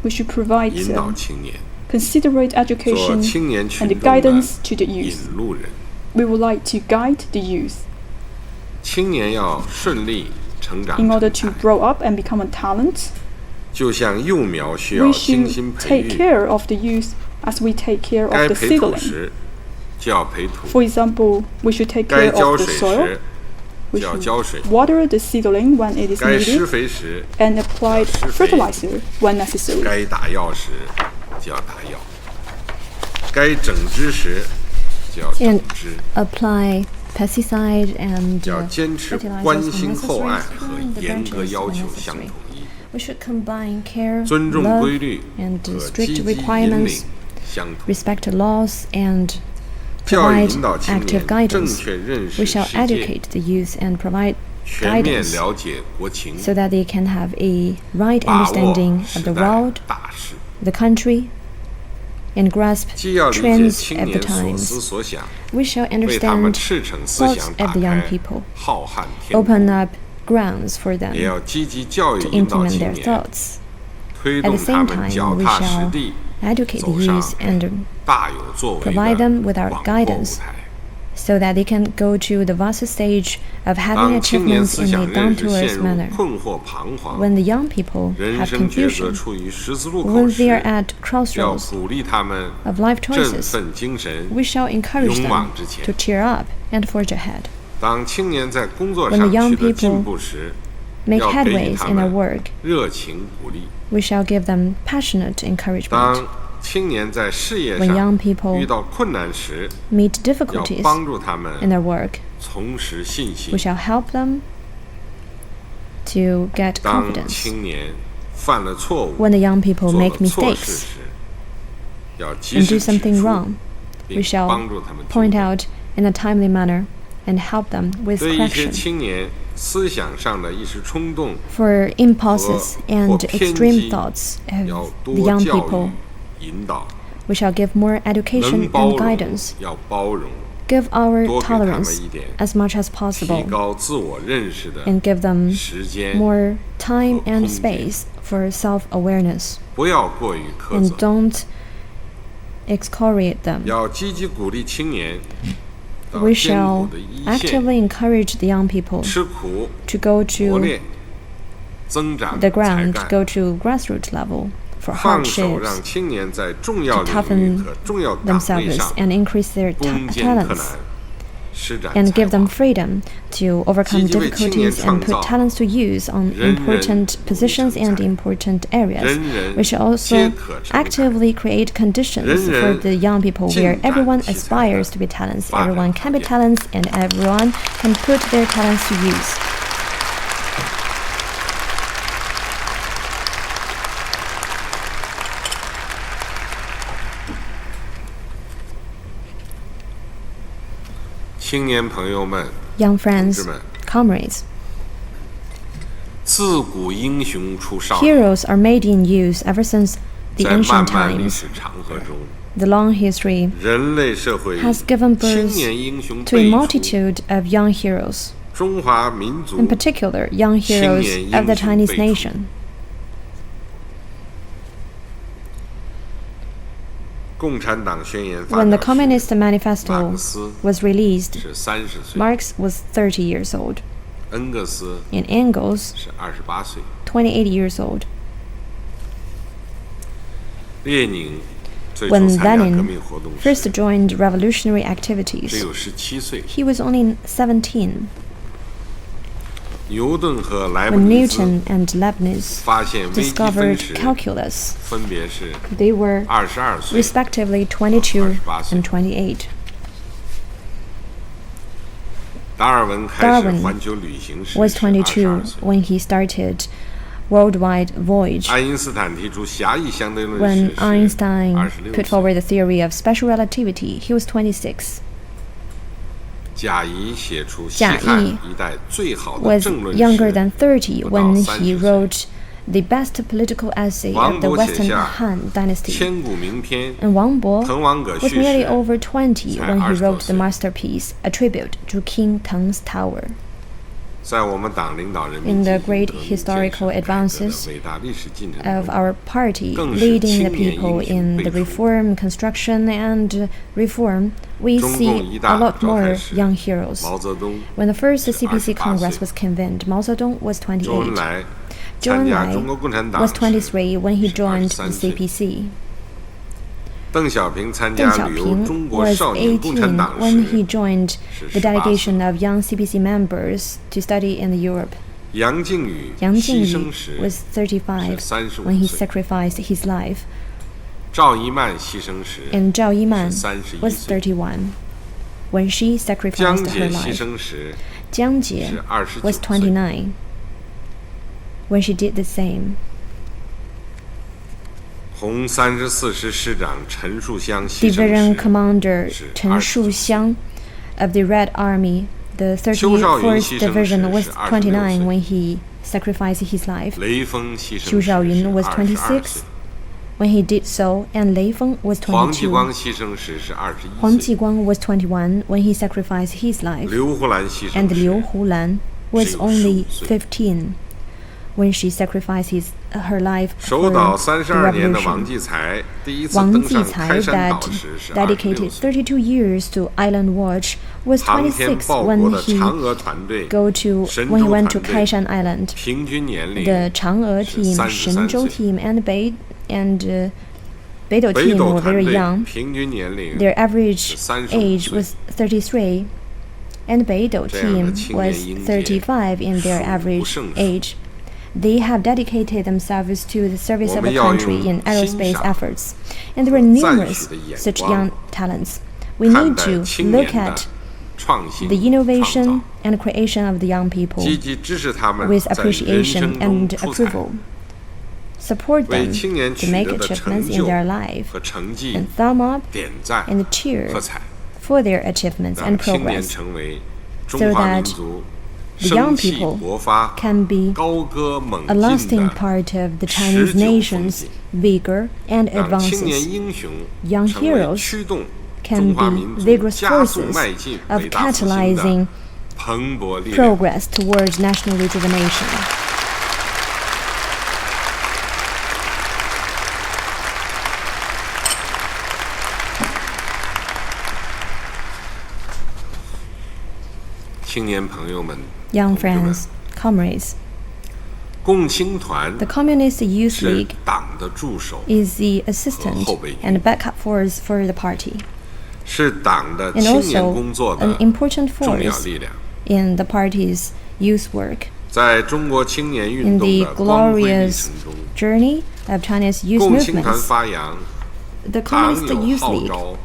We should provide considerate education and the guidance to the youth. We would like to guide the youth. In order to grow up and become a talent, we should take care of the youth as we take care of the seedling. For example, we should take care of the soil. We should water the seedling when it is needed and apply fertilizer when necessary. And apply pesticide and fertilizers when necessary. We should combine care, love, and strict requirements, respect laws, and provide active guidance. We shall educate the youth and provide guidance so that they can have a right understanding of the world, the country, and grasp trends of the times. We shall understand thoughts of the young people, open up grounds for them to implement their thoughts. At the same time, we shall educate the youth and provide them with our guidance so that they can go to the vast stage of having achievements in a down-to-earth manner. When the young people have confusion, when they are at crossroads of life choices, we shall encourage them to cheer up and forge ahead. When the young people make headways in their work, we shall give them passionate encouragement. When young people meet difficulties in their work, we shall help them to get confidence. When the young people make mistakes and do something wrong, we shall point out in a timely manner and help them with correction. For impulses and extreme thoughts of the young people, we shall give more education and guidance. Give our tolerance as much as possible and give them more time and space for self-awareness. And don't excoriate them. We shall actively encourage the young people to go to the ground, go to grassroots level for hardships, to toughen themselves and increase their talents, and give them freedom to overcome difficulties and put talents to use on important positions and important areas. We should also actively create conditions for the young people where everyone aspires to be talents, everyone can be talents, and everyone can put their talents to use. Young friends, Comrades, 自古英雄出少年， heroes are made in use ever since the 在漫 ancient 漫历 times. 史长河中， The long history 人类社会 has given 青 birth 年英雄 to a 辈出， multitude of young heroes, 中华民族 in particular young heroes of the Chinese nation. 共产党宣言发 When the 表时， Communist 马 Manifesto 克思 was released, 是30岁， Marx was 30 years old, 恩格斯 and Engels 是28岁， 28 years old. 列宁最初 When 参加革 Lenin 命活动时 first joined revolutionary 只 activities, 有17岁。 he was only 17. 牛顿和莱布 When 尼兹 Newton and Leibniz 发现微积分 discovered 时， calculus, 分别是 they were 22岁 respectively 22 28岁。 and 28. 达尔文开始 Darwin 环球旅行时 was 是 22 22岁。 when he started worldwide voyage. 爱因斯坦提出狭义相对论 When 时是 Einstein 26 put 岁。 forward the theory of special relativity, he was 26. 贾谊写出西贾谊汉一代最好的 Was 政论 younger 时 than 30不到 when 30 he 岁。 wrote the best political essay 王 of the 勃写 Western 下 Han dynasty. 千古名篇 And Wang Bo 滕王阁 was 序 nearly 时 over 20 才 when he 20 wrote the 岁。 masterpiece, A Tribute to King Teng's Tower. 在我们党领导人民 In 进 the 行 great 革命建设 historical 改革的 advances 伟大历史进程 of 中 our party, 更是 leading the 青年 people 英雄 in 辈 the 出。 reform, construction, and reform, we 中共 see 一 a 大 lot 召 more 开时， young heroes. 毛泽东 When the first 是 CPC 28 Congress 岁 was convened, Mao Zedong was 周恩 28. 来 Zhou 参加 Enlai 中国共产党 was 时 23 when he 是 joined 23 the 岁。 CPC. 邓小平参 Deng 加旅游 Xiaoping 中国 was 少年共产 18 党 when 时 he joined 是 the 18 delegation 岁。 of young CPC members to study in Europe. 杨靖宇 Yang 牺 Jingyu 牲时 was 35是35 when he 岁。 sacrificed his life, 赵一曼牺牲时 and Zhao Yiman 是31 was 岁。 31 when she 江 sacrificed 姐 her 牺 life. 牲时 Jiang Jie 是29 was 岁。 29 when she did the same. 红34师师长陈树湘牺牲 Division 时 Commander 是 Chen 29 Shuxiang of the Red Army, the 邱少云 34th 牺牲 Division 时 was 是26 29岁。 when he sacrificed his life. 雷锋牺牲 Xu 时是 Xiaoyun was 22 26岁。 when he did so, and Lei Feng was 黄继光 22. 牺牲时是21 Huang 岁。 Jiguang was 21 when he sacrificed his life, 刘胡兰牺 and 牲 Liu 时 Hulan was 只有 only 15岁。 15 when she sacrificed her life 守 for 岛 the 32年的王 revolution. 继才第一次 Wang 登上 Jicai 开山 that 岛时是 dedicated 26岁。 32 years to Island Watch was 航天 26报 when 国的 he 嫦娥团队 go to 神 when he 舟 went 团 to 队 Kaishan Island. 平均年龄 The Chang'e 是 team, 33 Shenzhou 岁。 team, and Beidou 北 team 斗 were 团 very 队 young. 平均年龄 Their average 是35 age 岁。 was 33, and Beidou 这样的 team 青年 was 英杰 35 in their 数不 average 胜数。 age. They have dedicated themselves to the service 我 of 们 the 要 country 用 in aerospace 欣赏 efforts, and there were 赞 numerous 许的眼 such 光 young talents. We 看 need 待 to 青 look 年的 at 创新 the 创 innovation 造， and creation of the young people 积极支持他们 with 在人 appreciation 生中 and 出彩， approval. Support 为 them 青年 to 取 make 得的 achievements 成 in 就 their life 和成绩 and thumb up 点赞 and cheer 喝彩， for their achievements 让 and 青年 progress, 成为中 so 华民 that 族 the 生 young 气 people 勃发、 can be 高歌猛 a 进 lasting 的 part of the 持 Chinese 久风 nation's 景， vigor and 让青年 advances. 英雄 Young 成为 heroes 驱动 can 中华 be 民族 vigorous 加速 forces 迈进 of 伟大复兴的 catalyzing 蓬勃力量。 progress towards national rejuvenation. 青年朋友们， Young 同志们 friends, comrades, 共青团 the Communist Youth 是 League 党的助手， is the assistant 后备军。 and backup force for the party, 是党的 and 青年 also 工作 an 的 important 重要 force 力量。 in the party's youth work. 在中国青年运 In 动 the 的光辉历 glorious 程中， journey of China's youth 共青团 movements, 发扬 the 党 Communist 有 Youth 号 League 召、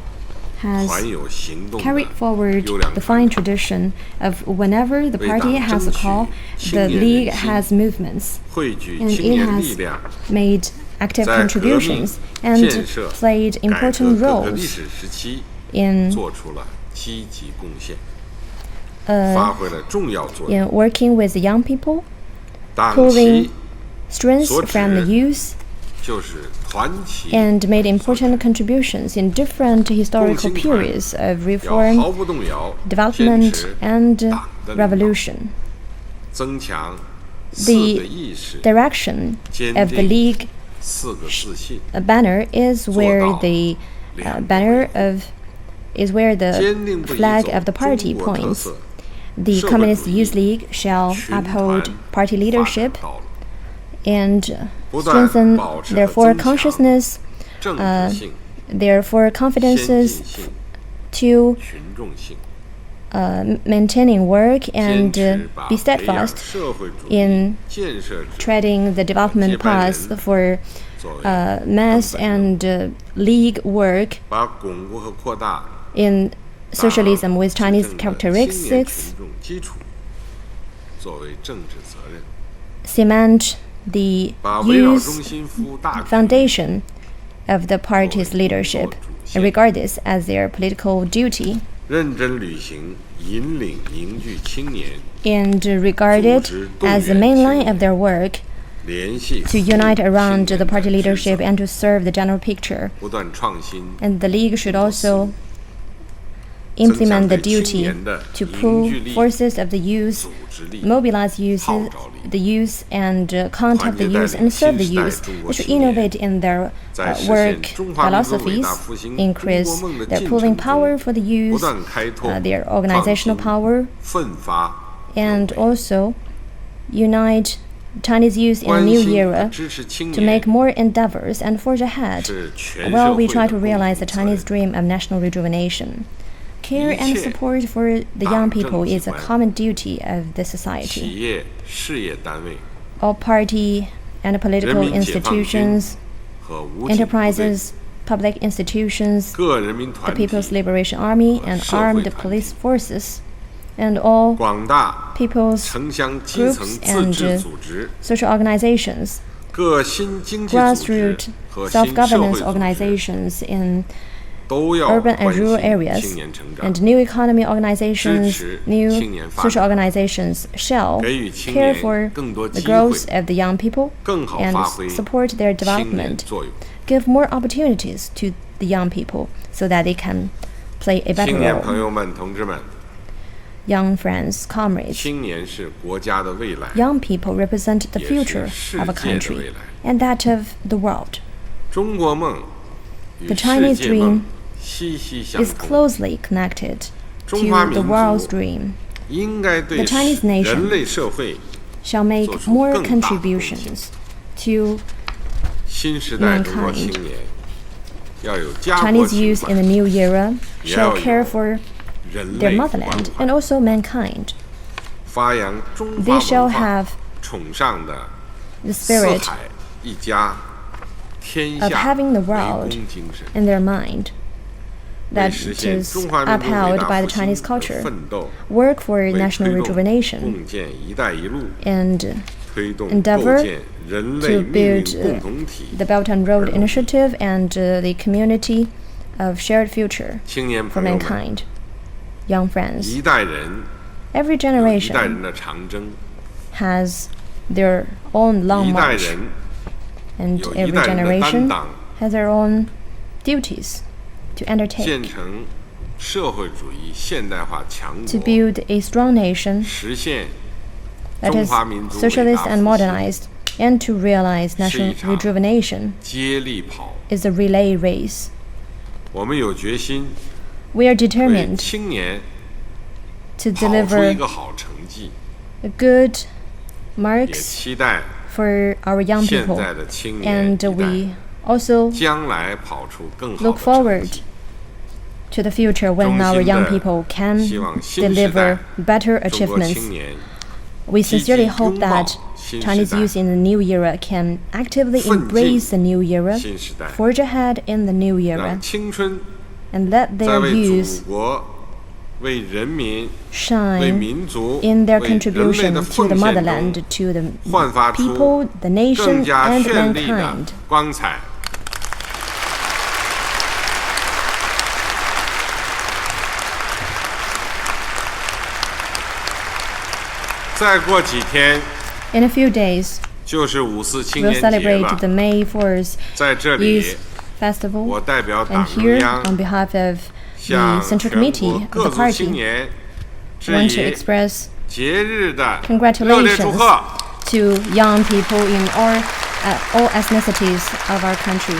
has 团有行动的 carried forward 优良 the 传 fine 统， tradition of whenever the 为 party 党 has a 争取 call, 青 the 年 league 人心， has movements, 汇聚 and 青 it 年力 has 量， made active 在革命、 contributions 建 and 设、 played 改革 important 各个历 roles 史时期 in 做出了积极贡献。in working with the young people, pulling strength from the youth, and made important contributions in different historical periods of reform, development, and revolution. The direction of the League banner is where the flag of the party points. The Communist Youth League shall uphold party leadership and strengthen their four consciousness, their four confidences to maintaining work and be steadfast in treading the development path for mass and league work in socialism with Chinese characteristics, cement the youth foundation of the party's leadership and regard this as their political duty, and regard it as the main line of their work to unite around the party leadership and to serve the general picture. And the League should also implement the duty to pool forces of the youth, mobilize the youth, and contact the youth and serve the youth. They should innovate in their work philosophies, increase their pooling power for the youth, their organizational power, and also unite Chinese youth in a new era to make more endeavors and forge ahead while we try to realize the Chinese dream of national rejuvenation. Care and support for the young people is a common duty of the society. All party and political institutions, enterprises, public institutions, the People's Liberation Army and armed police forces, and all people's groups and social organizations, grassroots self-governance organizations in urban and rural areas, and new economy organizations, new social organizations shall care for the growth of the young people and support their development, give more opportunities to the young people so that they can play a better role. Young friends, comrades, young people represent the future of a country and that of the world. The Chinese dream is closely connected to the world's dream. The Chinese nation shall make more contributions to mankind. Chinese youth in the new era shall care for their motherland and also mankind. They shall have the spirit of having the world in their mind that is upheld by the Chinese culture, work for national rejuvenation, and endeavor to build the Belt and Road Initiative and the community of shared future for mankind. Young friends, every generation has their own long march, and every generation has their own duties to undertake to build a strong nation that is socialist and modernized, and to realize national rejuvenation is a relay race. We are determined to deliver good marks for our young people, and we also look forward to the future when our young people can deliver better achievements. We sincerely hope that Chinese youth in the new era can actively embrace the new era, forge ahead in the new era, and let their youth shine in their contribution to the motherland, to the people, the nation, and mankind. In a few days, 就是五四青 we'll 年节 celebrate 了。 the May 4th 在这里， Youth Festival. 我代表 And 党中 here, 央 on behalf of the 向 Central 全国 Committee 各 of the 族青 party, 年致 I want to 以 express 节日的热烈祝 congratulations 贺。 to young people in all ethnicities of our country.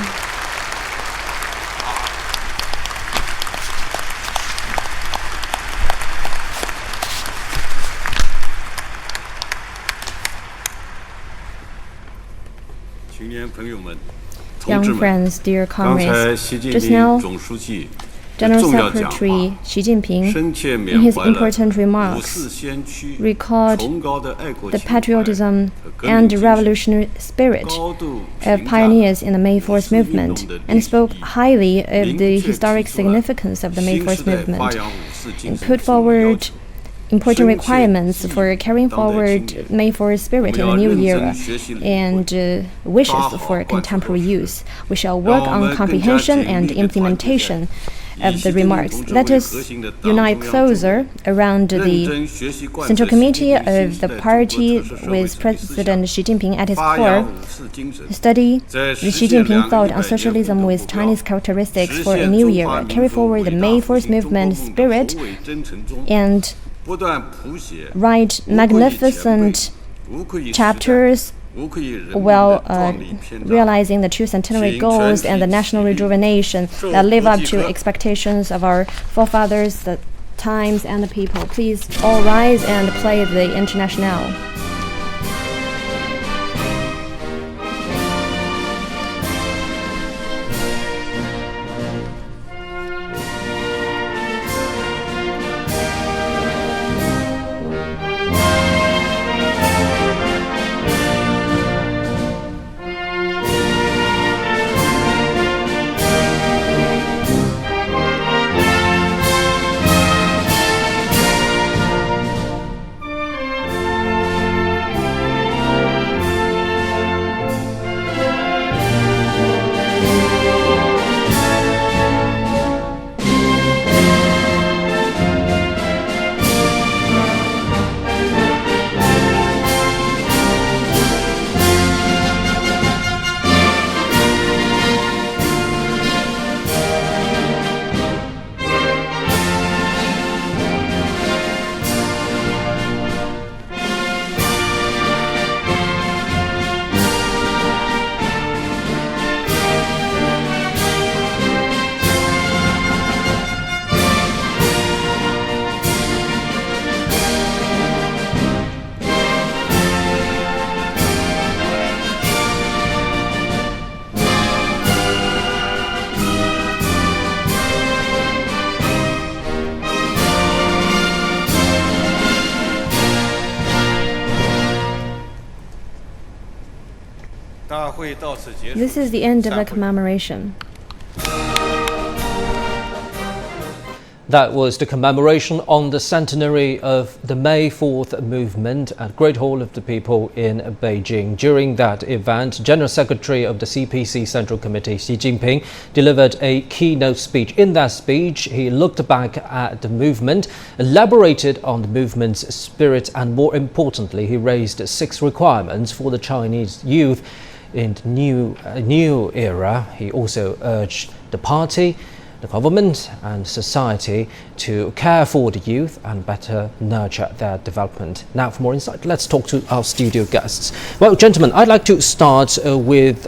青年朋友们，同志 Young 们， friends, dear 刚才 comrades, 习近 just 平 now, 总书记 General 重要讲话 Secretary Xi Jinping, 深切 in 缅 his 怀了 important 五 remarks, 四先驱 recalled 崇高的爱国 the 情怀 patriotism 和革命 and 精神 revolutionary spirit 高度 of 评价 pioneers in the May Fourth 五四运 movement 动的历 and 史 spoke 意义 highly of 明 the 确 historic 提出了 significance of the May 新 Fourth 时代发 movement 扬五四精 and 神 put 主义要 forward 求 important 深切 requirements 记忆 for carrying 当代青 forward 年 May Fourth spirit 我 in 们 the 要 new 认 era 真学习领 and 会 wishes 抓好 for 贯彻落 contemporary 实 use. We shall 让 work 我 on 们更加 comprehension 紧 and 密地团结 implementation 以 of 习 the 近平 remarks. 同志 Let 为 us 核心的党中 unite 央组织 closer around 认 the 真学习贯彻 Central 习近 Committee 平新 of 时 the 代中国 party 特色社会 with 主义思想 President Xi Jinping at his 发 core 扬五四精神 study 在 the 实 Xi 现 Jinping 200 thought 年 on 不 socialism 变 with 目标 Chinese characteristics 实 for a 现 new 中华 era, 民 carry 族 forward the 伟大 May 复 Fourth 兴中国 movement 共党 spirit 无畏征程中 and 不断谱写 write 无愧于前辈 magnificent 无愧于时代 chapters 无愧于人民 while 的壮丽篇章 realizing the true centenary goals and the national rejuvenation that live up to expectations of our forefathers, the times, and the people. Please all rise and play the Internationale. This is the end of the commemoration. That was the commemoration on the centenary of the May 4th movement at Great Hall of the People in Beijing. During that event, General Secretary of the CPC Central Committee, Xi Jinping, delivered a keynote speech. In that speech, he looked back at the movement, elaborated on the movement's spirit, and more importantly, he raised 6 requirements for the Chinese youth in the new era. He also urged the party, the government and society to care for the youth and better nurture their development. Now, for more insight, let's talk to our studio guests. Well, gentlemen, I'd like to start with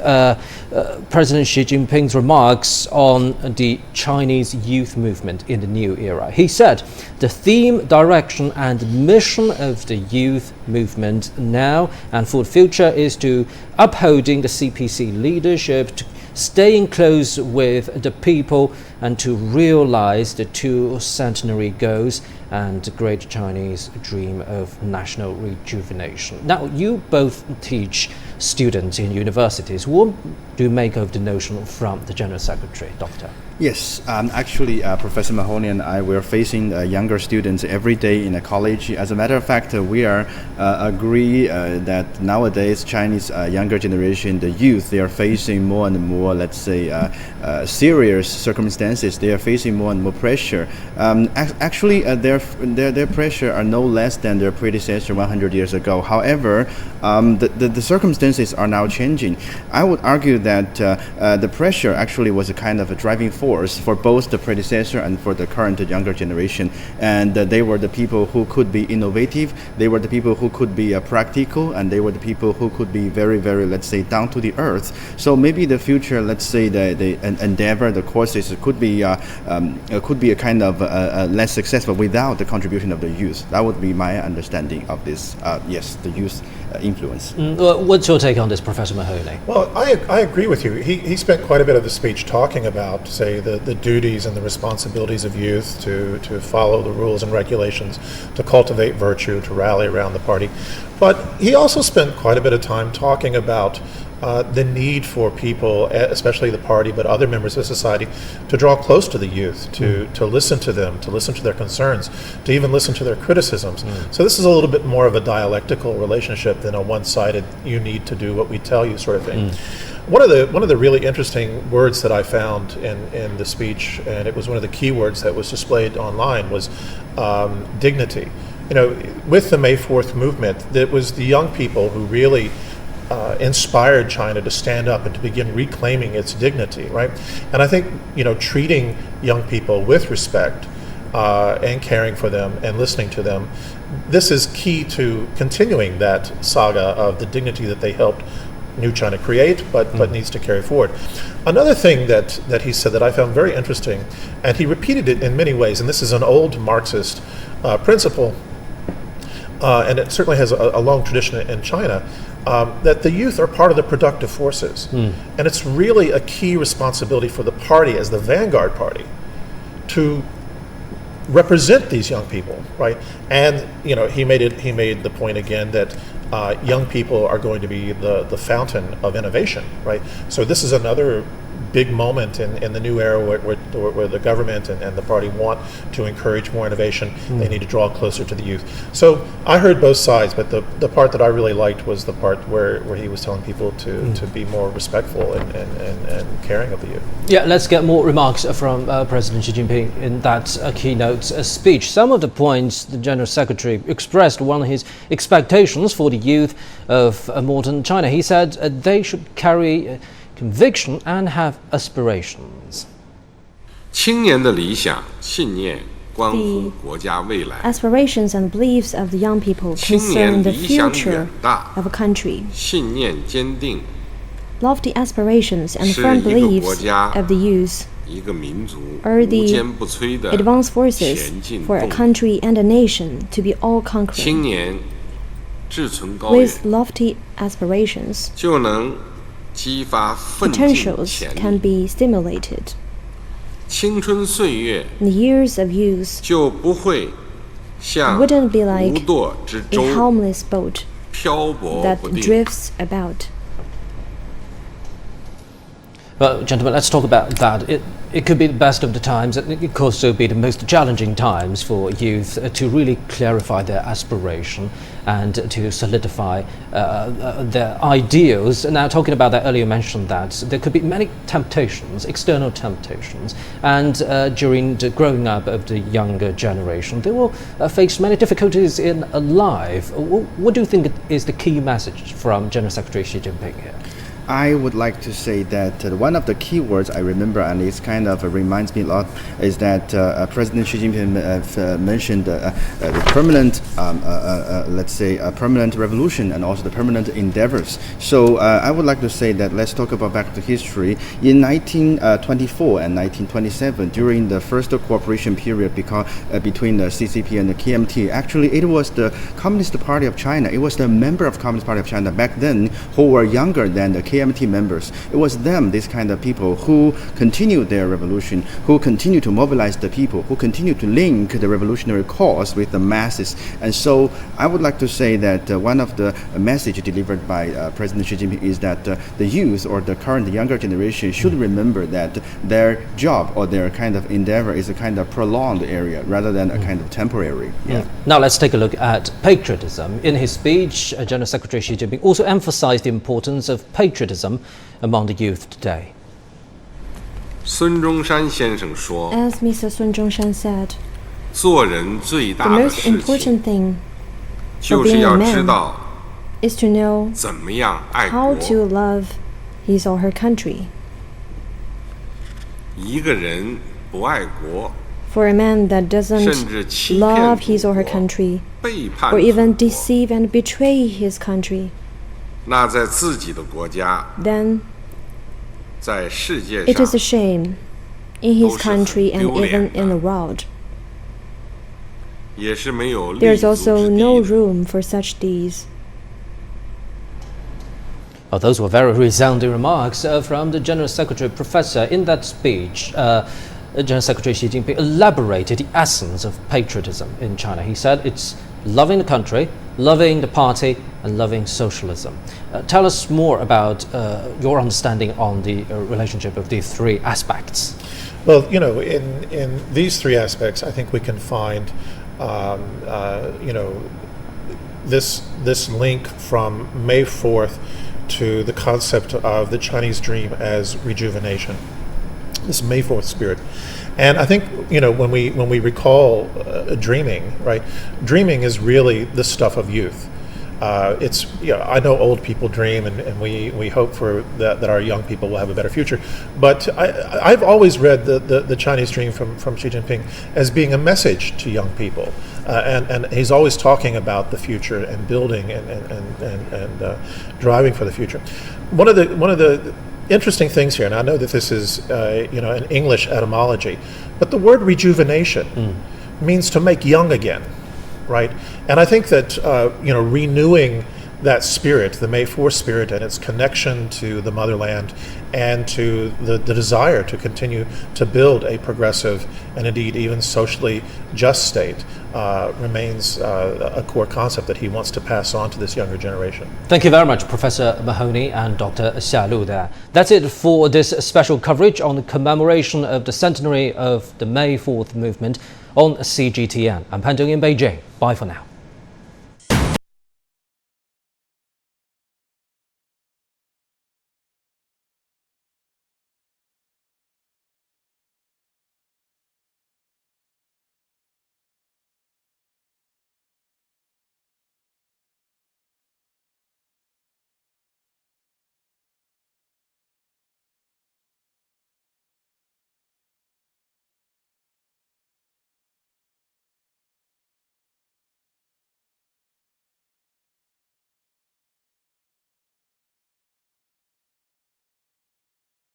President Xi Jinping's remarks on the Chinese youth movement in the new era. He said the theme, direction and mission of the youth movement now and for the future is to upholding the CPC leadership, to staying close with the people and to realize the 2 centenary goals and the great Chinese dream of national rejuvenation. Now, you both teach students in universities. What do you make of the notion from the General Secretary, Doctor? Yes, actually, Professor Mahoney and I, we're facing younger students every day in a college. As a matter of fact, we are agree that nowadays Chinese younger generation, the youth, they are facing more and more, let's say, serious circumstances circumstances, they are facing more and more pressure. Actually, their pressure are no less than their predecessor 100 years ago. However, the circumstances are now changing. I would argue that the pressure actually was a kind of a driving force for both the predecessor and for the current younger generation. And they were the people who could be innovative, they were the people who could be practical, and they were the people who could be very, very, let's say, down to the earth. So maybe the future, let's say, the endeavor, the courses could be a kind of less successful without the contribution of the youth. That would be my understanding of this. Yes, the youth influence. What's your take on this, Professor Mahoney? Well, I agree with you. He spent quite a bit of the speech talking about, say, the duties and the responsibilities of youth to follow the rules and regulations, to cultivate virtue, to rally around the party. But he also spent quite a bit of time talking about the need for people, especially the party, but other members of society, to draw close to the youth, to listen to them, to listen to their concerns, to even listen to their criticisms. So this is a little bit more of a dialectical relationship than a one-sided, you need to do what we tell you sort of thing. One of the really interesting words that I found in the speech, and it was one of the key words that was displayed online, was dignity. You know, with the May 4th movement, it was the young people who really inspired China to stand up and to begin reclaiming its dignity, right? And I think, you know, treating young people with respect and caring for them and listening to them, this is key to continuing that saga of the dignity that they helped New China create, but needs to carry forward. Another thing that he said that I found very interesting, and he repeated it in many ways, and this is an old Marxist principle, and it certainly has a long tradition in China, that the youth are part of the productive forces. And it's really a key responsibility for the party as the vanguard party to represent these young people, right? And you know, he made the point again that young people are going to be the fountain of innovation, right? So this is another big moment in the new era where the government and the party want to encourage more innovation. They need to draw closer to the youth. So I heard both sides, but the part that I really liked was the part where he was telling people to be more respectful and caring of the youth. Yeah, let's get more remarks from President Xi Jinping in that keynote speech. Some of the points the General Secretary expressed one of his expectations for the youth of modern China. He said they should carry conviction and have aspirations. The aspirations and beliefs of the young people concern the future of a country. Lofty aspirations and firm beliefs of the youth are the advanced forces for a country and a nation to be all-conquering. With lofty aspirations, potentials can be stimulated. The years of youth wouldn't be like a harmless boat that drifts about. Well, gentlemen, let's talk about that. It could be the best of the times, and it could also be the most challenging times for youth to really clarify their aspiration and to solidify their ideals. Now, talking about that, earlier mentioned that there could be many temptations, external temptations, and during the growing up of the younger generation, they will face many difficulties in life. What do you think is the key message from General Secretary Xi Jinping here? I would like to say that one of the key words I remember, and it kind of reminds me a lot, is that President Xi Jinping mentioned the permanent, let's say, permanent revolution and also the permanent endeavors. So I would like to say that let's talk about back to history. In 1924 and 1927, during the first cooperation period between the CCP and the KMT, actually it was the Communist Party of China. It was the member of Communist Party of China back then who were younger than the KMT members. It was them, these kind of people, who continued their revolution, who continued to mobilize the people, who continued to link the revolutionary cause with the masses. And so I would like to say that one of the message delivered by President Xi Jinping is that the youth or the current younger generation should remember that their job or their kind of endeavor is a kind of prolonged area rather than a kind of temporary. Yeah. Now let's take a look at patriotism. In his speech, General Secretary Xi Jinping also emphasized the importance of patriotism among the youth today. 孙中山先生说 As Mr. Sun Zhongshan said, 做人最 the 大的 most 事情 important thing 就 for 是 being 要 a 知 man 道 is to know 怎么样爱 how 国。 to love his or her country. 一个人不爱国， For a man that 甚 doesn't 至欺骗 love 祖 his or her 国 country, 背叛 or 祖 even 国， deceive and betray his country, 那在自己的国家， then 在世界 it 上 is a shame in his 都是很 country and 丢脸 even in the world. 也是没有立 There's 足 also 之 no 地的。 room for such deeds. Well, those were very resounding remarks from the General Secretary. Professor, in that speech, General Secretary Xi Jinping elaborated the essence of patriotism in China. He said it's loving the country, loving the party, and loving socialism. Tell us more about your understanding on the relationship of these three aspects. Well, you know, in these three aspects, I think we can find, you know, this link from May 4th to the concept of the Chinese dream as rejuvenation, this May 4th spirit. And I think, you know, when we recall dreaming, right, dreaming is really the stuff of youth. It's, you know, I know old people dream, and we hope for that our young people will have a better future. But I've always read the Chinese dream from Xi Jinping as being a message to young people, and he's always talking about the future and building and driving for the future. One of the interesting things here, and I know that this is you know, an English etymology, but the word rejuvenation means to make young again. Right, and I think that you know, renewing that spirit, the May 4th spirit, and its connection to the motherland and to the desire to continue to build a progressive and indeed even socially just state remains a core concept that he wants to pass on to this younger generation. Thank you very much, Professor Mahoney and Dr. Xia Lu there. That's it for this special coverage on the commemoration of the centenary of the May 4th movement on CGTN. I'm Pan Zheng in Beijing. Bye for now.